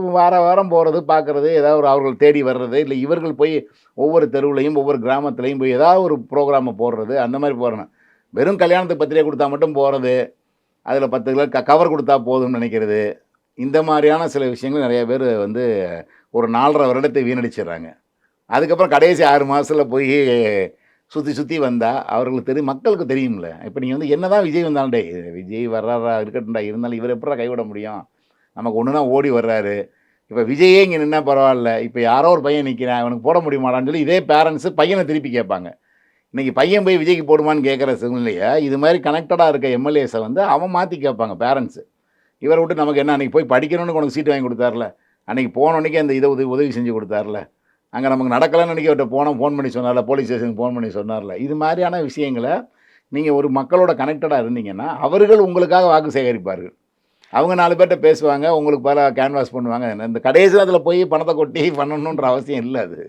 வாரம் போகிறது பார்க்குறது, ஏதாவது ஒரு அவர்கள் தேடி வர்றது, இல்லை இவர்கள் போய் ஒவ்வொரு தெருவுலையும் ஒவ்வொரு கிராமத்துலையும் போய் ஏதாவது ஒரு ப்ரோக்ராமை போடுறது, அந்த மாதிரி போகிறேன். வெறும் கல்யாணத்துக்கு பத்திரிகை கொடுத்தா மட்டும் போகிறது, அதில் 10 கிலோ கவர் கொடுத்தா போதும்னு நினைக்கிறது, இந்த மாதிரியான சில விஷயங்கள் நிறைய பேர் வந்து ஒரு 4.5 வருடத்தை வீணடிச்சிடுறாங்க. அதுக்கப்புறம் கடைசி 6 மாதத்தில் போய் சுற்றி வந்தால் அவர்களுக்கு தெரியும், மக்களுக்கு தெரியும்ல. இப்போ நீங்கள் வந்து என்ன தான் விஜய் வந்தாலும் விஜய் வர்றாரா இருக்கட்டும்டா, இருந்தாலும் இவர் எப்படா கைவிட முடியும், நமக்கு ஒன்றுனா ஓடி வர்றாரு. இப்போ விஜயே இங்கே நின்னா பரவாயில்ல, இப்போ யாரோ ஒரு பையன் நிற்கிறான் அவனுக்கு போட முடியுமாடான்னு சொல்லி இதே பேரண்ட்ஸு பையனை திருப்பி கேட்பாங்க. இன்றைக்கி பையன் போய் விஜய்க்கு போடுமான்னு கேட்குற சூழ்நிலையை இது மாதிரி கனெக்டடாக இருக்க எம்எல்ஏஸை வந்து அவன் மாற்றி கேட்பாங்க பேரண்ட்ஸு. இவரை விட்டு நமக்கு என்ன, அன்றைக்கி போய் படிக்கணும்னு உனக்கு சீட்டு வாங்கி கொடுத்தார்ல, அன்றைக்கி போனோன்னைக்கு அந்த இதை உதவி செஞ்சு கொடுத்தார்ல, அங்கே நமக்கு நடக்கலைன்னு அன்றைக்கி அவர்கிட்ட ஃபோன் பண்ணி சொன்னார்ல, போலீஸ் ஸ்டேஷனுக்கு ஃபோன் பண்ணி சொன்னார்ல, இது மாதிரியான விஷயங்களை நீங்கள் ஒரு மக்களோட கனெக்டடாக இருந்தீங்கன்னா அவர்கள் உங்களுக்காக வாக்கு சேகரிப்பார்கள். அவங்க 4 பேர்கிட்ட பேசுவாங்க, உங்களுக்கு பல கேன்வாஸ் பண்ணுவாங்க. இந்த கடைசி அதில் போய் பணத்தை கொட்டி பண்ணணுன்ற அவசியம் இல்லை அது.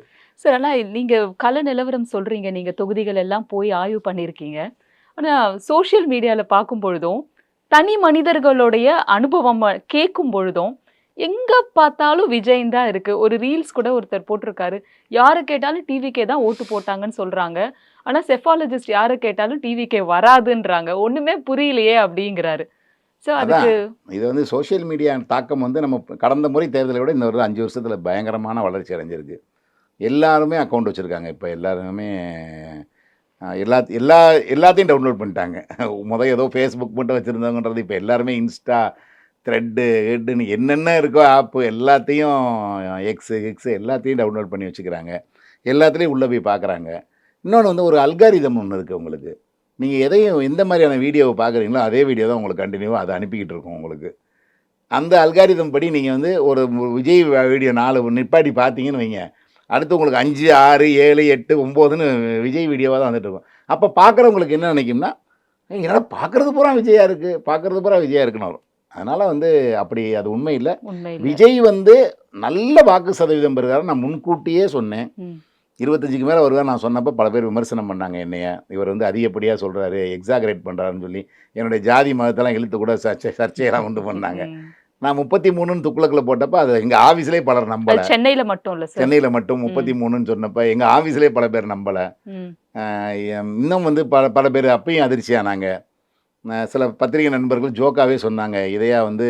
சார் ஆனால் நீங்கள் கள நிலவரம் சொல்கிறீங்க, நீங்கள் தொகுதிகள் எல்லாம் போய் ஆய்வு பண்ணியிருக்கீங்க. ஆனால் சோஷியல் மீடியாவில் பார்க்கும் பொழுதும் தனி மனிதர்களுடைய அனுபவம் கேட்கும் பொழுதும் எங்கே பார்த்தாலும் விஜய் தான் இருக்குது. ஒரு ரீல்ஸ் கூட ஒருத்தர் போட்டிருக்காரு, யாரை கேட்டாலும் டிவிக்கே தான் ஓட்டு போட்டாங்கன்னு சொல்கிறாங்க, ஆனால் செஃபாலஜிஸ்ட் யாரை கேட்டாலும் டிவிக்கே வராதுன்றாங்க, ஒன்றுமே புரியலையே அப்படிங்கிறாரு. ஸோ அதுக்கு இது வந்து சோஷியல் மீடியா தாக்கம் வந்து நம்ம கடந்த முறை தேர்தலை விட இந்த ஒரு 5 வருஷத்தில் பயங்கரமான வளர்ச்சி அடைஞ்சிருக்கு. எல்லாருமே அக்கௌண்ட் வச்சுருக்காங்க. இப்போ எல்லாருமே எல்லாத்தையும் டவுன்லோட் பண்ணிட்டாங்க. ஏதோ ஃபேஸ்புக் மட்டும் வச்சுருந்தவங்கன்றது இப்போ எல்லாருமே இன்ஸ்டா, த்ரெட்டு, ஹெட்டுன்னு என்னென்ன இருக்கோ ஆப்பு எல்லாத்தையும் எக்ஸு எல்லாத்தையும் டவுன்லோட் பண்ணி வச்சுக்கிறாங்க. எல்லாத்துலேயும் உள்ளே போய் பார்க்குறாங்க. இன்னொன்று வந்து ஒரு அல்காரிதம் ஒன்று இருக்குது உங்களுக்கு. நீங்கள் எந்த மாதிரியான வீடியோவை பார்க்குறீங்களோ அதே வீடியோ தான் உங்களுக்கு கண்டினியூவாக அதை அனுப்பிக்கிட்டு இருக்கும் உங்களுக்கு. அந்த அல்காரிதம் படி நீங்கள் வந்து ஒரு விஜய் வீடியோ 4 நிப்பாட்டி பார்த்தீங்கன்னு வைங்க, அடுத்து உங்களுக்கு 5, 6, 7, 8, 9ன்னு விஜய் வீடியோவாக தான் வந்துட்டு இருக்கும். அப்போ பார்க்குறவங்களுக்கு என்ன நினைக்கும்னா, என்னடா பார்க்குறது பூரா விஜயா இருக்குன்னு வரும். அதனால் வந்து அப்படி அது உண்மை இல்லை. விஜய் வந்து நல்ல வாக்கு சதவீதம் பெறுகிறாரு. நான் முன்கூட்டியே சொன்னேன் 25க்கு மேலே வருவார். நான் சொன்னப்போ பல பேர் விமர்சனம் பண்ணாங்க என்னைய, இவர் வந்து அதிகப்படியாக சொல்கிறாரு, எக்ஸாகரேட் பண்ணுறாருன்னு சொல்லி என்னுடைய ஜாதி மதத்தெல்லாம் இழுத்து கூட சர்ச்சையெல்லாம் உண்டு பண்ணாங்க. நான் 33ன்னு துக்குளக்கில் போட்டப்போ அது எங்கள் ஆஃபீஸ்லேயே பலர் நம்பலை. சென்னையில் மட்டும் இல்லை, சென்னையில் மட்டும் 33ன்னு சொன்னப்போ எங்கள் ஆஃபீஸ்லேயே பல பேர் நம்பலை. இன்னும் வந்து பல பேர் அப்பயும் அதிர்ச்சியானாங்க. சில பத்திரிகை நண்பர்கள் ஜோக்காவே சொன்னாங்க, இதையா வந்து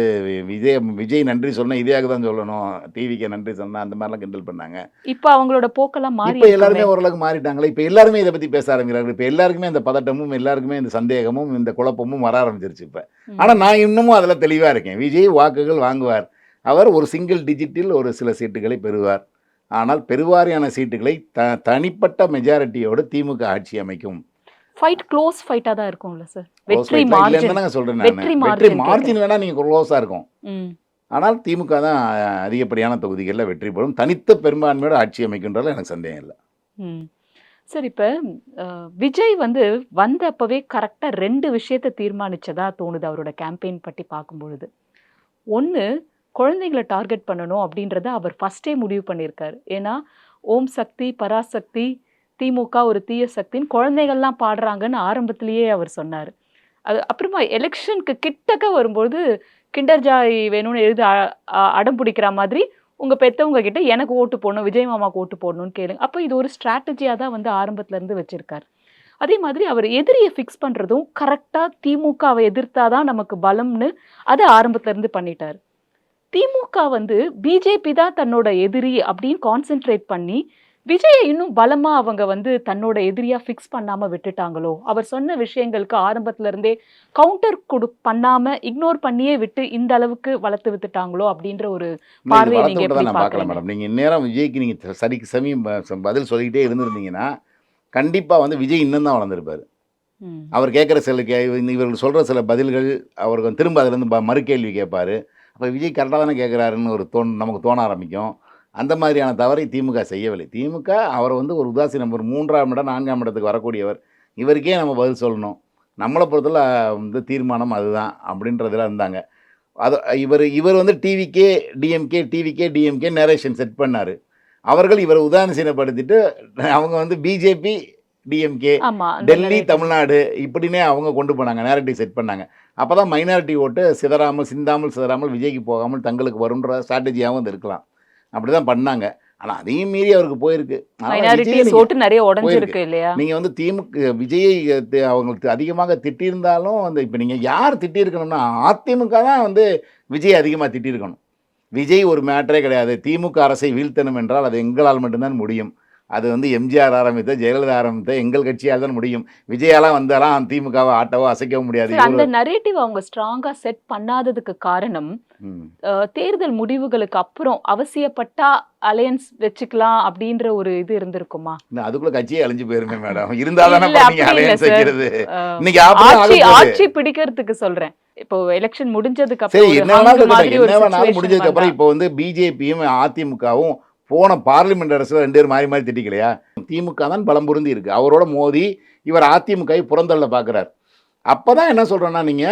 விஜய் நன்றி சொன்னா இதையாக்கு தான் சொல்லணும், டிவிக்கு நன்றி சொன்னா அந்த மாதிரிலாம் கிண்டல் பண்ணாங்க. இப்ப அவங்களோட போக்கெல்லாம் மாறி இப்ப எல்லாருமே இருக்குமே. ஓரளவுக்கு மாறிட்டாங்களே. இப்ப எல்லாருமே இத பத்தி பேச ஆரம்பிக்கிறாங்க. இப்ப எல்லாருக்குமே இந்த பதட்டமும், எல்லாருக்குமே இந்த சந்தேகமும், இந்த குழப்பமும் வர ஆரம்பிச்சிருச்சு இப்ப. ஆனா ம். நான் இன்னமும் அதுல தெளிவா இருக்கேன். விஜய் வாக்குகள் வாங்குவார். அவர் ஒரு சிங்கிள் டிஜிட்டில் ஒரு சில சீட்டுகளை பெறுவார். ஆனால் பெருவாரியான சீட்டுகளை தனிப்பட்ட மெஜாரிட்டியோடு திமுக ஆட்சி அமைக்கும். ஃபைட் க்ளோஸ் ஃபைட்டா தான் இருக்கும்ல சார். க்ளோஸ் வெற்றி ஃபைட்லாம் இல்லன்னு மார்ஜின். தானங்க சொல்றேன் நானு. வெற்றி வெற்றி மார்ஜின் கேக்குறேன். மார்ஜின் வேணா நீங்க க்ளோஸா இருக்கும். ம். ஆனால் திமுக தான் அதிகப்படியான தொகுதிகள்ல வெற்றி பெறும். தனித்த பெரும்பான்மையோட ஆட்சி அமைக்கும்ன்றதுல எனக்கு சந்தேகம் இல்ல. ம். சார் இப்ப விஜய் வந்து வந்தப்பவே கரெக்ட்டா 2 விஷயத்த தீர்மானிச்சதா தோணுது அவரோட கேம்பெயின் பத்தி பார்க்கும்பொழுது. 1 குழந்தைங்கள டார்கெட் பண்ணணும் அப்படின்றத அவர் ஃபர்ஸ்ட்டே முடிவு பண்ணியிருக்காரு. ஏன்னா, ஓம் சக்தி, பராசக்தி, திமுக ஒரு தீய சக்தின்னு குழந்தைகள்லாம் பாடுறாங்கன்னு ஆரம்பத்திலேயே அவர் சொன்னாரு. அது அப்புறமா எலெக்ஷனுக்கு கிட்டக்க வரும்போது கிண்டர் ஜாய் வேணும்னு எழுதி அடம் பிடிக்கிற மாதிரி உங்க பெத்தவங்க கிட்ட எனக்கு ஓட்டு போடணும், விஜய் மாமாக்கு ஓட்டு போடணும்னு கேளுங்க. அப்ப இது ஒரு ஸ்ட்ராட்டஜியா தான் வந்து ஆரம்பத்துல இருந்து வச்சிருக்காரு. அதே மாதிரி அவர் எதிரிய ஃபிக்ஸ் பண்றதும் கரெக்ட்டா திமுகவை எதிர்த்தா தான் நமக்கு பலம்னு அத ஆரம்பத்துல இருந்து பண்ணிட்டாரு. திமுக வந்து பிஜேபி தான் தன்னோட எதிரி அப்படின்னு கான்சென்ட்ரேட் பண்ணி விஜய இன்னும் பலமா அவங்க வந்து தன்னோட எதிரியா ஃபிக்ஸ் பண்ணாம விட்டுட்டாங்களோ? அவர் சொன்ன விஷயங்களுக்கு ஆரம்பத்துல இருந்தே கவுண்டர் பண்ணாம இக்னோர் பண்ணியே விட்டு இந்த அளவுக்கு வளர்த்து விட்டுட்டாங்களோ அப்படின்ற ஒரு இல்ல இது பார்வையை வளர்த்து நீங்க விட்டதா எப்படி நான் பார்க்கல பாக்குறீங்க? மேடம். நீங்க இந்நேரம் விஜய்க்கு நீங்க சரிக்கு சமி பதில் சொல்லிக்கிட்டே இருந்திருந்தீங்கன்னா, கண்டிப்பா வந்து விஜய் இன்னும் தான் வளர்ந்திருப்பாரு. ம். அவர் கேட்குற சில இவர்கள் சொல்ற சில பதில்கள் அவருக்கு திரும்ப அதுலேருந்து மறுகேள்வி கேட்பாரு. அப்ப விஜய் கரெக்ட்டா தானே கேட்குறாருன்னு ஒரு நமக்கு தோண ஆரம்பிக்கும். அந்த மாதிரியான தவறை திமுக செய்யவில்லை. திமுக அவர வந்து ஒரு உதாசீனம் ஒரு 3ஆம் இடம், 4ஆம் இடத்துக்கு வரக்கூடியவர். இவருக்கே நம்ம பதில் சொல்லணும். நம்மள பொறுத்தவரை வந்து தீர்மானம் அதுதான் அப்படின்றதுல இருந்தாங்க. அது இவர் வந்து டிவிகே, டிஎம்கே நரேஷன் செட் பண்ணாரு. அவர்கள் இவர உதாசீனப்படுத்திட்டு அவங்க வந்து பிஜேபி, டிஎம்கே, ஆமா. அந்த டெல்லி, நரேட்டிவ். தமிழ்நாடு இப்படின்னே அவங்க கொண்டு போனாங்க. நேரட்டிவ் செட் பண்ணாங்க. அப்பதான் மைனாரிட்டி ஓட்டு சிந்தாமல் விஜய்க்கு போகாமல் தங்களுக்கு வரும்ன்ற ஸ்ட்ராட்டஜியாவும் அது இருக்கலாம். அப்படிதான் பண்ணாங்க. ஆனா அதையும் மீறி அவருக்கு போயிருக்கு. ஆனா விஜய மைனாரிட்டிஸ் நீங்க ஓட்டு நிறைய போயிருக்கு. உடைஞ்சிருக்கு இல்லையா? நீங்க வந்து விஜயை அவங்களுக்கு அதிகமாக திட்டியிருந்தாலும் வந்து இப்ப நீங்க யார் திட்டியிருக்கணும்னா, அதிமுக தான் வந்து விஜய் அதிகமா திட்டியிருக்கணும். விஜய் ஒரு மேட்டரே கிடையாது. திமுக அரசை வீழ்த்தணும் என்றால் அது எங்களால் மட்டும் தான் முடியும். அது வந்து எம்ஜிஆர் ஆரம்பித்த, ஜெயலலிதா ஆரம்பித்த எங்கள் கட்சியால் தான் முடியும். விஜயாலாம் வந்தாலாம் திமுகவை ஆட்டவோ, அசைக்கவும் முடியாது. சரி, அந்த நரேட்டிவ் அவங்க ஸ்ட்ராங்கா செட் பண்ணாததுக்கு காரணம் ம். தேர்தல் முடிவுகளுக்கு அப்புறம் அவசியப்பட்டா அலையன்ஸ் வச்சுக்கலாம் அப்படின்ற ஒரு இது இருந்திருக்குமா? இன்னும் அதுக்குள்ள கட்சியே அழிஞ்சு போயிருமே மேடம். இருந்தா தானே இல்ல, நீங்க அப்படி இல்ல அலையன்ஸ் சார். வைக்கிறது. அஹ், இன்னைக்கு அப்படிதான் ஆட்சி ஆகப்போகுது. ஆட்சி பிடிக்கிறதுக்கு சொல்றேன். இப்போ எலெக்ஷன் முடிஞ்சதுக்கு சரி அப்புறம் ஒரு என்ன வேணாலும் ஹங்கு மாதிரி இருக்கட்டும். ஒரு என்ன வேணாலும் சிச்சுவேஷன் முடிஞ்சதுக்கு வந்தா அப்புறம் இப்போ வந்து பிஜேபியும் அதிமுகவும் போன பார்லிமெண்ட் அரசுல 2 பேரும் மாறி மாறி திட்டிக்கலையா? திமுக தான் பலம் பொருந்தி இருக்கு. அவரோட மோதி இவர் அதிமுகவை புறந்தள்ள பார்க்குறார். அப்பதான் என்ன சொல்றேன்னா, நீங்க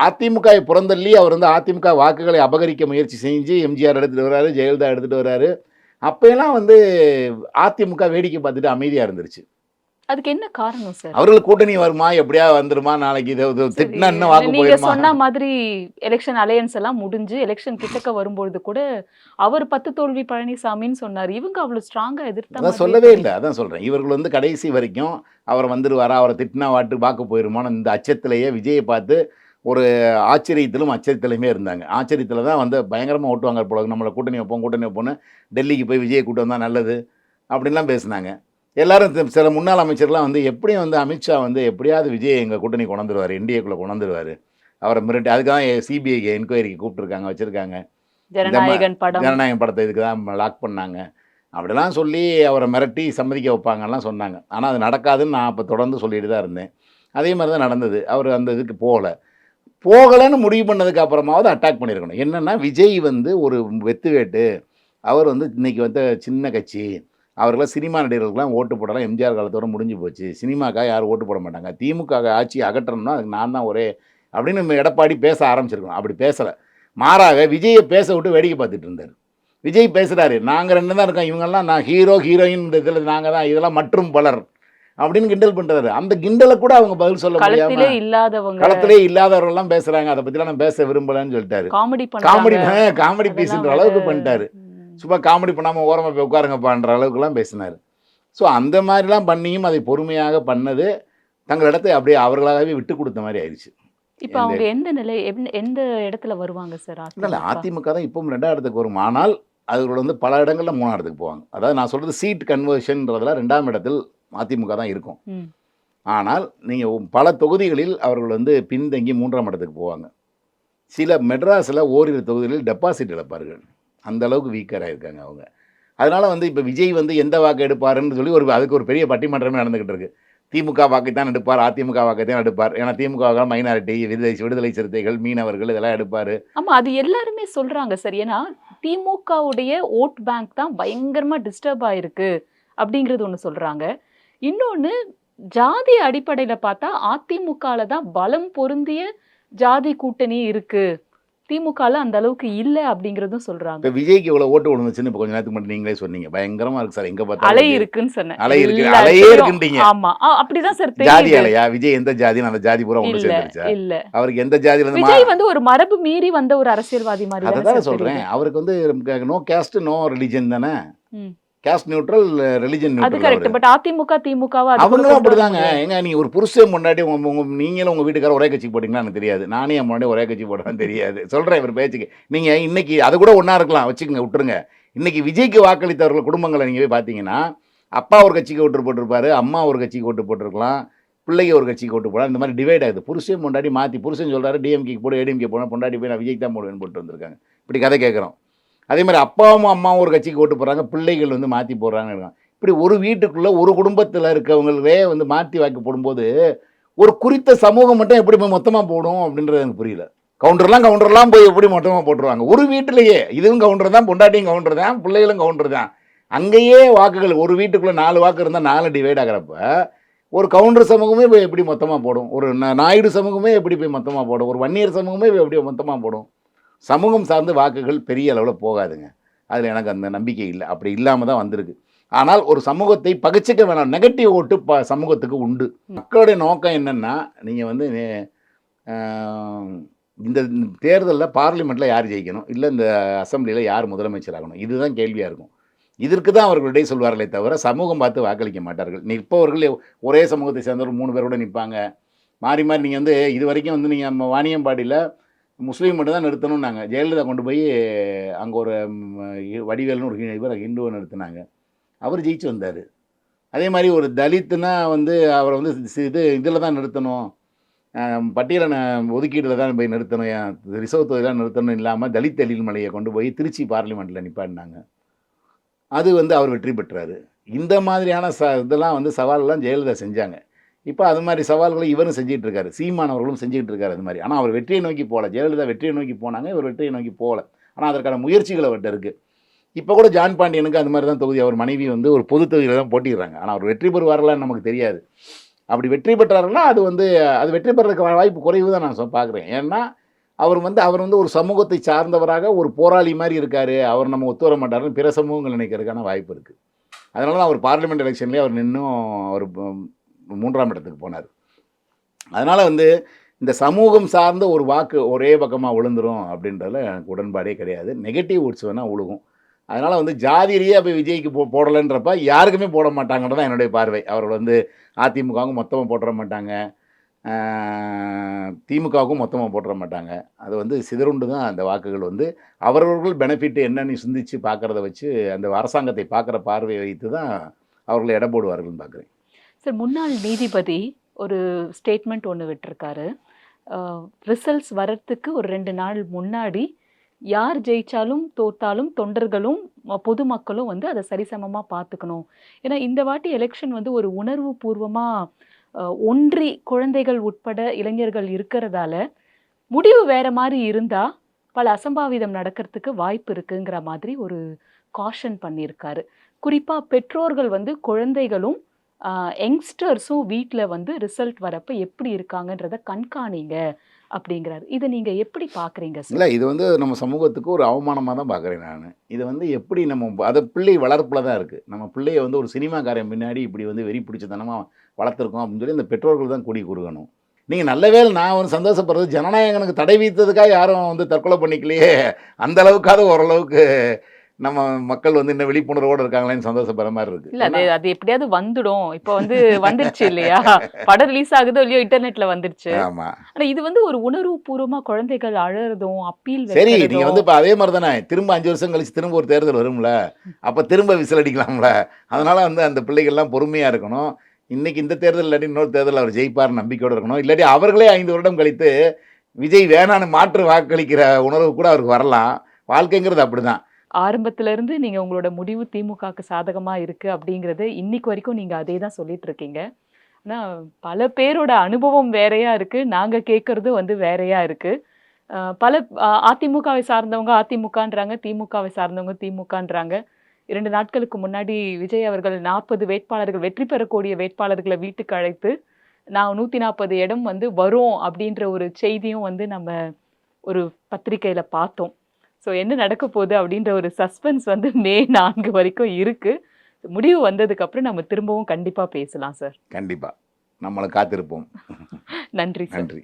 அதிமுகவை புறந்தள்ளி அவர் வந்து அதிமுக வாக்குகளை அபகரிக்க முயற்சி செஞ்சு எம்ஜிஆர் எடுத்துட்டு வர்றாரு, ஜெயலலிதா எடுத்துட்டு வர்றாரு. அப்பயெல்லாம் வந்து அதிமுக வேடிக்கை பார்த்துட்டு அமைதியா இருந்துருச்சு. அதுக்கு என்ன காரணம் சார்? அவர்களுக்கு கூட்டணி வருமா? எப்படியா வந்துருமா? நாளைக்கு இத சரி, திட்டினா இன்னும் வாக்கு நீங்க போயிருமா? சொன்ன மாதிரி எலெக்ஷன் அலையன்ஸ் எல்லாம் முடிஞ்சு எலெக்ஷன் கிட்டக்க வரும்பொழுது கூட அவர் 10 தோல்வி பழனிசாமின்னு சொன்னாரு. இவங்க அவ்வளவு ஸ்ட்ராங்கா எதிர்த்த அதான் மாதிரியே சொல்லவே இல்ல. தெரியல. அதான் சொல்றேன். இவர்கள் வந்து கடைசி வரைக்கும் அவர் வந்துருவாரா? அவர திட்டினா வாக்கு போயிருமான்னு இந்த அச்சத்திலேயே விஜயை பார்த்து ஒரு ஆச்சரியத்திலும் அச்சத்திலுமே இருந்தாங்க. ஆச்சரியத்தில தான் வந்து பயங்கரமா ஓட்டுவாங்க போல இருக்கு. நம்மள கூட்டணி வைப்போம்னு டெல்லிக்கு போய் விஜயை கூட்டு வந்தா நல்லது அப்படின்லாம் பேசுனாங்க. எல்லாரும் சில முன்னாள் அமைச்சர்லாம் வந்து எப்படியும் வந்து அமித்ஷா வந்து எப்படியாவது விஜய் எங்க கூட்டணி கொணந்துருவாரு. என்டிஏக்குள்ள கொணந்துருவாரு. அவர மிரட்டி அதுக்கு தான் சிபிஐ என்கொயரிக்கு கூப்பிட்டுருக்காங்க, வச்சிருக்காங்க. இந்த ஜனநாயகன் படம். ஜனநாயகம் படத்தை இதுக்கு தான் லாக் பண்ணாங்க. அப்படிலாம் சொல்லி அவரை மிரட்டி சம்மதிக்க வைப்பாங்கலாம் சொன்னாங்க. ஆனா அது நடக்காதுன்னு நான் அப்ப தொடர்ந்து சொல்லிட்டு தான் இருந்தேன். அதே மாரி தான் நடந்தது. அவர் அந்த இதுக்கு போகலன்னு முடிவு பண்ணதுக்கு அப்புறமாவது அட்டாக் பண்ணியிருக்கணும். என்னன்னா விஜய் வந்து ஒரு வெத்து. அவர் வந்து இன்னைக்கு வந்து சின்ன கட்சி. அவர்களாம் சினிமா நடிகர்களுக்கெல்லாம் ஓட்டு போடலாம். எம்ஜிஆர் காலத்தோட முடிஞ்சு போச்சு. சினிமாக்காக யாரும் ஓட்டு போட மாட்டாங்க. திமுக ஆட்சி அகற்றணும்னா அதுக்கு நான் தான் அப்படின்னு நம்ம எடப்பாடி பேச ஆரம்பிச்சிருக்கணும். அப்படி பேசல. மாறாக விஜயை பேச விட்டு வேடிக்கை பார்த்துட்டு இருந்தாரு. விஜய் பேசுறாரு. நாங்க 2 தான் இருக்கோம். இவங்கெல்லாம் நான் ஹீரோ, ஹீரோயின் இந்த இதில நாங்க தான். இதெல்லாம் மற்றும் பலர் அப்படின்னு கிண்டல் பண்றாரு. அந்த கிண்டல கூட அவங்க பதில் சொல்ல முடியாம களத்திலே இல்லாதவங்க களத்திலே இல்லாதவர்கள்லாம் பேசுறாங்க. அதை பத்திலாம் நான் பேச விரும்பலன்னு சொல்லிட்டாரு. காமெடி காமெடி பண்றாங்க. காமெடி அதெல்லாம் பீஸ்ன்ற வேற. அளவுக்கு பண்ணிட்டாரு. சும்மா காமெடி பண்ணாமல் ஓரமாக போய் உட்காருங்கப்பான்ற அளவுக்குலாம் பேசினார். ஸோ அந்த மாதிரிலாம் பண்ணியும் அதை பொறுமையாக பண்ணது தங்களிடத்தை அப்படியே அவர்களாகவே விட்டு கொடுத்த மாதிரி ஆயிடுச்சு. இப்ப அவங்க எந்த நிலை எந்த இடத்துல வருவாங்க சார் இல்லை அதிமுக? அதிமுக தான் இப்பவும் 2ஆம் இடத்துக்கு வரும். ஆனால் அவர்கள் வந்து பல இடங்கள்ல 3ஆம் இடத்துக்கு போவாங்க. அதாவது நான் சொல்றது சீட் கன்வர்ஷன்றதுல 2ஆம் இடத்தில் அதிமுக தான் இருக்கும். ம். ஆனால் நீங்க பல தொகுதிகளில் அவர்கள் வந்து பின்தங்கி 3ஆம் இடத்துக்கு போவாங்க. சில மெட்ராஸில் ஓரிரு தொகுதிகளில் டெபாசிட் இழப்பார்கள். அந்த அளவுக்கு வீக்கராக இருக்காங்க அவங்க. அதனால வந்து இப்போ விஜய் வந்து எந்த வாக்கு எடுப்பாருன்னு சொல்லி அதுக்கு ஒரு பெரிய பட்டிமன்றமே நடந்துகிட்டு இருக்கு. திமுக வாக்கை தான் எடுப்பார், அதிமுக வாக்கை தான் எடுப்பார். ஏன்னா திமுக மைனாரிட்டி, விடுதலை சிறுத்தைகள், மீனவர்கள் இதெல்லாம் எடுப்பார். ஆமா, அது எல்லாருமே சொல்றாங்க சார். ஏன்னா திமுகவுடைய ஓட் பேங்க் தான் பயங்கரமா டிஸ்டர்ப் ஆயிருக்கு அப்படிங்கிறது ஒண்ணு சொல்றாங்க. இன்னொன்னு, ஜாதி அடிப்படையில பார்த்தா அதிமுகல தான் பலம் பொருந்திய ஜாதி கூட்டணி இருக்கு, திமுகல அந்த அளவுக்கு இல்ல அப்படிங்கிறதும் சொல்றாங்க. இப்போ விஜய்க்கு இவ்வளோ ஓட்டு விழுந்துச்சுன்னு இப்போ கொஞ்ச நேரத்துக்கு மட்டும் நீங்களே சொன்னீங்க. பயங்கரமா இருக்கு சார், எங்க அலை பார்த்தாலும் இருக்குன்னு சொன்னேன். அலை இருக்கு, எல்லா அலையே இடத்துலயும். இருக்குன்றீங்க. ஆமா, அப்படிதான் சார் ஜாதி தெரியுது. அலையா? விஜய் எந்த ஜாதின்னு அந்த ஜாதி பூரா ஒன்று இல்ல சேர்ந்துருச்சா? இல்ல, அவருக்கு எந்த ஜாதியில இருந்து விஜய் வந்து ஒரு மரபு மீறி வந்த ஒரு அரசியல்வாதி மாதிரி அதை தானே தானே சார் சொல்றேன். தெரியுது. அவருக்கு வந்து நோ கேஸ்ட் நோ ரிலிஜன் தானே. ம். கேஸ்ட் நியூட்ரல், ரிலிஜன் அது நியூட்ரல். கரெக்ட். பட் அதிமுக திமுகவை அவங்களும் அப்படிதாங்க. ஏங்க நீங்க ஒரு புருஷன் முன்னாடி நீங்களும் உங்க வீட்டுக்காரர் ஒரே கட்சி போட்டீங்கன்னா எனக்கு தெரியாது. நானே என் முன்னாடி ஒரே கட்சி போடுறேன்னு தெரியாது. சொல்றேன் இவர் பேச்சுக்கு. நீங்க இன்னைக்கு அது கூட ஒண்ணா இருக்கலாம், வச்சுக்கோங்க, விட்டுருங்க. இன்னைக்கு விஜய்க்கு வாக்களித்தவர்கள் குடும்பங்களை நீங்க போய் பார்த்தீங்கன்னா, அப்பா ஒரு கட்சிக்கு ஓட்டு போட்டிருப்பாரு, அம்மா ஒரு கட்சிக்கு ஓட்டு போட்டிருக்கலாம், பிள்ளைங்க ஒரு கட்சிக்கு ஓட்டு போடலாம். இந்த மாதிரி டிவைட் ஆகுது. புருஷன் முன்னாடி மாற்றி புருஷன் சொல்றாரு டிஎம்கே போடு, ஏடிஎம்கே போனால் பொண்டாடி போய் நான் விஜய்க்கு தான் போடுவேன்னு போட்டு வந்திருக்காங்க. இப்படி கதை கேட்குறோம். அதே மாதிரி அப்பாவும் அம்மாவும் ஒரு கட்சிக்கு ஓட்டு போடுறாங்க, பிள்ளைகள் வந்து மாற்றி போடுறாங்கன்னு இருக்காங்க. இப்படி ஒரு வீட்டுக்குள்ளே ஒரு குடும்பத்தில் இருக்கவங்களே வந்து மாற்றி வாக்கி போடும்போது ஒரு குறித்த சமூகம் மட்டும் எப்படி போய் மொத்தமாக போடும் அப்படின்றது எனக்கு புரியல. கவுண்டர்லாம் போய் எப்படி மொத்தமாக போட்டுருவாங்க ஒரு வீட்டிலேயே. இதுவும் கவுண்டர் தான், பொண்டாட்டியும் கவுண்டர் தான், பிள்ளைகளும் கவுண்டர் தான். அங்கேயே வாக்குகள் ஒரு வீட்டுக்குள்ளே 4 வாக்கு இருந்தால் 4 டிவைட் ஆகிறப்ப ஒரு கவுண்டர் சமூகமே போய் எப்படி மொத்தமாக போடும்? ஒரு நாயுடு சமூகமே எப்படி போய் மொத்தமாக போடும்? ஒரு வன்னியர் சமூகமே எப்படி மொத்தமாக போடும்? சமூகம் சார்ந்த வாக்குகள் பெரிய அளவில் போகாதுங்க. அதில் எனக்கு அந்த நம்பிக்கை இல்லை. அப்படி இல்லாமல் தான் வந்திருக்கு. ஆனால் ஒரு சமூகத்தை பகிச்சிக்க வேணாம். நெகட்டிவ் ஓட்டு சமூகத்துக்கு உண்டு. மக்களுடைய நோக்கம் என்னென்னா, நீங்கள் வந்து இந்த தேர்தலில் பார்லிமெண்ட்டில் யார் ஜெயிக்கணும், இல்லை இந்த அசெம்பிளியில் யார் முதலமைச்சர் ஆகணும், இதுதான் கேள்வியாக இருக்கும். இதற்கு தான் அவர்களுடைய சொல்வார்களே தவிர சமூகம் பார்த்து வாக்களிக்க மாட்டார்கள். நிற்பவர்கள் ஒரே சமூகத்தை சேர்ந்தவர்கள் 3 பேரோட நிற்பாங்க. மாறி மாறி நீங்கள் வந்து இது வரைக்கும் வந்து நீங்கள் வாணியம்பாடியில் முஸ்லீம் மட்டும் தான் நிறுத்தணும்னாங்க. ஜெயலலிதா கொண்டு போய் அங்கே ஒரு வடிவேல்னு ஒரு இவர் ஹிந்துவை நிறுத்தினாங்க. அவர் ஜெயிச்சு வந்தார். அதே மாதிரி ஒரு தலித்துனா வந்து அவரை வந்து இதில் தான் நிறுத்தணும், பட்டியலின ஒதுக்கீட்டில் தான் போய் நிறுத்தணும், ரிசர்வ் தொகுதியெலாம் நிறுத்தணும் இல்லாமல் தலித் எழில்மலையை கொண்டு போய் திருச்சி பார்லிமெண்ட்டில் நிப்பாட்டினாங்க. அது வந்து அவர் வெற்றி பெற்றார். இந்த மாதிரியான இதெல்லாம் வந்து சவாலெல்லாம் ஜெயலலிதா செஞ்சாங்க. இப்போ அது மாதிரி சவால்களை இவரும் செஞ்சுட்டு இருக்காரு, சீமானவர்களும் செஞ்சுக்கிட்டு இருக்காரு. அது மாதிரி. ஆனால் அவர் வெற்றியை நோக்கி போகல. ஜெயலலிதா வெற்றியை நோக்கி போனாங்க, இவர் வெற்றியை நோக்கி போகல. ஆனால் அதற்கான முயற்சிகள் அவர்கிட்ட இருக்குது. இப்போ கூட ஜான் பாண்டியனுக்கு அது மாதிரி தான் தொகுதி. அவர் மனைவி வந்து ஒரு பொது தொகுதியில் தான் போட்டிடுறாங்க. ஆனால் அவர் வெற்றி பெறுவார்களான்னு நமக்கு தெரியாது. அப்படி வெற்றி பெற்றாருன்னா அது வெற்றி பெறதுக்கு வாய்ப்பு குறைவு தான் நான் பார்க்குறேன். ஏன்னா அவர் வந்து ஒரு சமூகத்தை சார்ந்தவராக ஒரு போராளி மாதிரி இருக்கார். அவர் நம்ம ஒத்து வர மாட்டாருன்னு பிற சமூகங்கள் நினைக்கிறதுக்கான வாய்ப்பு இருக்குது. அதனால தான் அவர் பார்லிமெண்ட் எலெக்ஷன்லேயே அவர் நின்றும் அவர் 3ஆம் இடத்துக்கு போனார். அதனால் வந்து இந்த சமூகம் சார்ந்த ஒரு வாக்கு ஒரே பக்கமாக விழுந்துரும் அப்படின்றதுல எனக்கு உடன்பாடே கிடையாது. நெகட்டிவ் ஓட்ஸ் வேணால் விழுகும். அதனால் வந்து ஜாதி ரீதியாக போய் விஜய்க்கு போடலைன்றப்ப யாருக்குமே போட மாட்டாங்கன்றது தான் என்னுடைய பார்வை. அவர்கள் வந்து அதிமுகவுக்கும் மொத்தமாக போட்டுற மாட்டாங்க, திமுகவுக்கும் மொத்தமாக போட்டுற மாட்டாங்க. அது வந்து சிதறுண்டு தான் அந்த வாக்குகள் வந்து அவரவர்கள் பெனிஃபிட் என்னன்னு சிந்திச்சு பார்க்குறத வச்சு அந்த அரசாங்கத்தை பார்க்குற பார்வையை வைத்து தான் அவர்கள் எடை போடுவார்கள்னு பார்க்குறேன். சார், முன்னாள் நீதிபதி ஒரு ஸ்டேட்மெண்ட் ஒன்று விட்டிருக்காரு. ரிசல்ட்ஸ் வர்றதுக்கு ஒரு 2 நாள் முன்னாடி யார் ஜெயிச்சாலும் தோத்தாலும் தொண்டர்களும் பொதுமக்களும் வந்து அதை சரிசமமாக பார்த்துக்கணும். ஏன்னா இந்த வாட்டி எலெக்ஷன் வந்து ஒரு உணர்வு பூர்வமாக ஒன்றி குழந்தைகள் உட்பட இளைஞர்கள் இருக்கிறதால முடிவு வேற மாதிரி இருந்தால் பல அசம்பாவிதம் நடக்கிறதுக்கு வாய்ப்பு இருக்குங்கிற மாதிரி ஒரு காஷன் பண்ணியிருக்காரு. குறிப்பாக பெற்றோர்கள் வந்து குழந்தைகளும் யங்ஸ்டர்ஸும் வீட்டில் வந்து ரிசல்ட் வரப்போ எப்படி இருக்காங்கன்றத கண்காணிங்க அப்படிங்கிறாரு. இதை நீங்கள் எப்படி பார்க்குறீங்க சார்? இல்லை, இது வந்து நம்ம சமூகத்துக்கு ஒரு அவமானமாக தான் பார்க்குறேன் நான். இது வந்து எப்படி அதை பிள்ளை வளர்ப்பில் தான் இருக்குது. நம்ம பிள்ளையை வந்து ஒரு சினிமாக்காரன் பின்னாடி இப்படி வந்து வெறி பிடிச்சதனமாக வளர்த்துருக்கோம் அப்படின்னு சொல்லி இந்த பெற்றோர்கள் தான் கூடி கூறுகணும். நீங்கள் நல்ல வேளை நான் வந்து சந்தோஷப்படுறது ஜனநாயகனுக்கு தடை விதித்ததுக்காக யாரும் வந்து தற்கொலை பண்ணிக்கலையே, அந்த அளவுக்காவது ஓரளவுக்கு நம்ம மக்கள் வந்து இன்னும் விழிப்புணர்வோடு இருக்காங்களேன்னு சந்தோஷப்படுற மாதிரி இருக்கு. இல்ல அது அது எப்படியாவது வந்துடும். இப்போ வந்து வந்துருச்சு இல்லையா? படம் ரிலீஸ் ஆகுதோ இல்லையோ இன்டர்நெட்ல வந்துருச்சு. ஆமா. ஆனா இது வந்து ஒரு உணர்வுபூர்வமா குழந்தைகள் அழறதும், அப்பீல் சரி, நீங்க வைக்கிறதும். வந்து இப்ப அதே மாரி தானே, திரும்ப 5 வருஷம் கழிச்சு திரும்ப ஒரு தேர்தல் வரும்ல. அப்ப திரும்ப விசில் அடிக்கலாம்ல. அதனால வந்து அந்த பிள்ளைகள்லாம் பொறுமையா இருக்கணும். இன்னைக்கு இந்த தேர்தல் இல்லாட்டி இன்னொரு தேர்தல் அவர் ஜெயிப்பார்ன்னு நம்பிக்கையோட இருக்கணும். இல்லாட்டி அவர்களே 5 வருடம் கழித்து விஜய் வேணான்னு மாற்று வாக்களிக்கிற உணர்வு கூட அவருக்கு வரலாம். வாழ்க்கைங்கிறது அப்படிதான். ஆரம்பத்துல இருந்து நீங்க உங்களோட முடிவு திமுகவுக்கு சாதகமா இருக்கு அப்படிங்கிறது இன்னைக்கு வரைக்கும் நீங்க அதே தான் சொல்லிட்டு இருக்கீங்க. ஆனா பல பேரோட அனுபவம் வேறையா இருக்கு. நாங்க கேட்கறது வந்து வேறையா இருக்கு. பல அதிமுகவை சார்ந்தவங்க அதிமுகன்றாங்க, திமுகவை சார்ந்தவங்க திமுகன்றாங்க. 2 நாட்களுக்கு முன்னாடி விஜய் அவர்கள் 40 வேட்பாளர்கள் வெற்றி பெறக்கூடிய வேட்பாளர்கள வீட்டுக்கு அழைத்து, நான் 140 இடம் வந்து வரும் அப்படின்ற ஒரு செய்தியும் வந்து நம்ம ஒரு பத்திரிக்கையில பார்த்தோம். ஸோ என்ன நடக்க போகுது அப்படின்ற ஒரு சஸ்பென்ஸ் வந்து மே 4 வரைக்கும் இருக்கு. முடிவு வந்ததுக்கு அப்புறம் நம்ம திரும்பவும் கண்டிப்பா பேசலாம் சார். கண்டிப்பா. நம்மளும் காத்திருப்போம். நன்றி சார். நன்றி.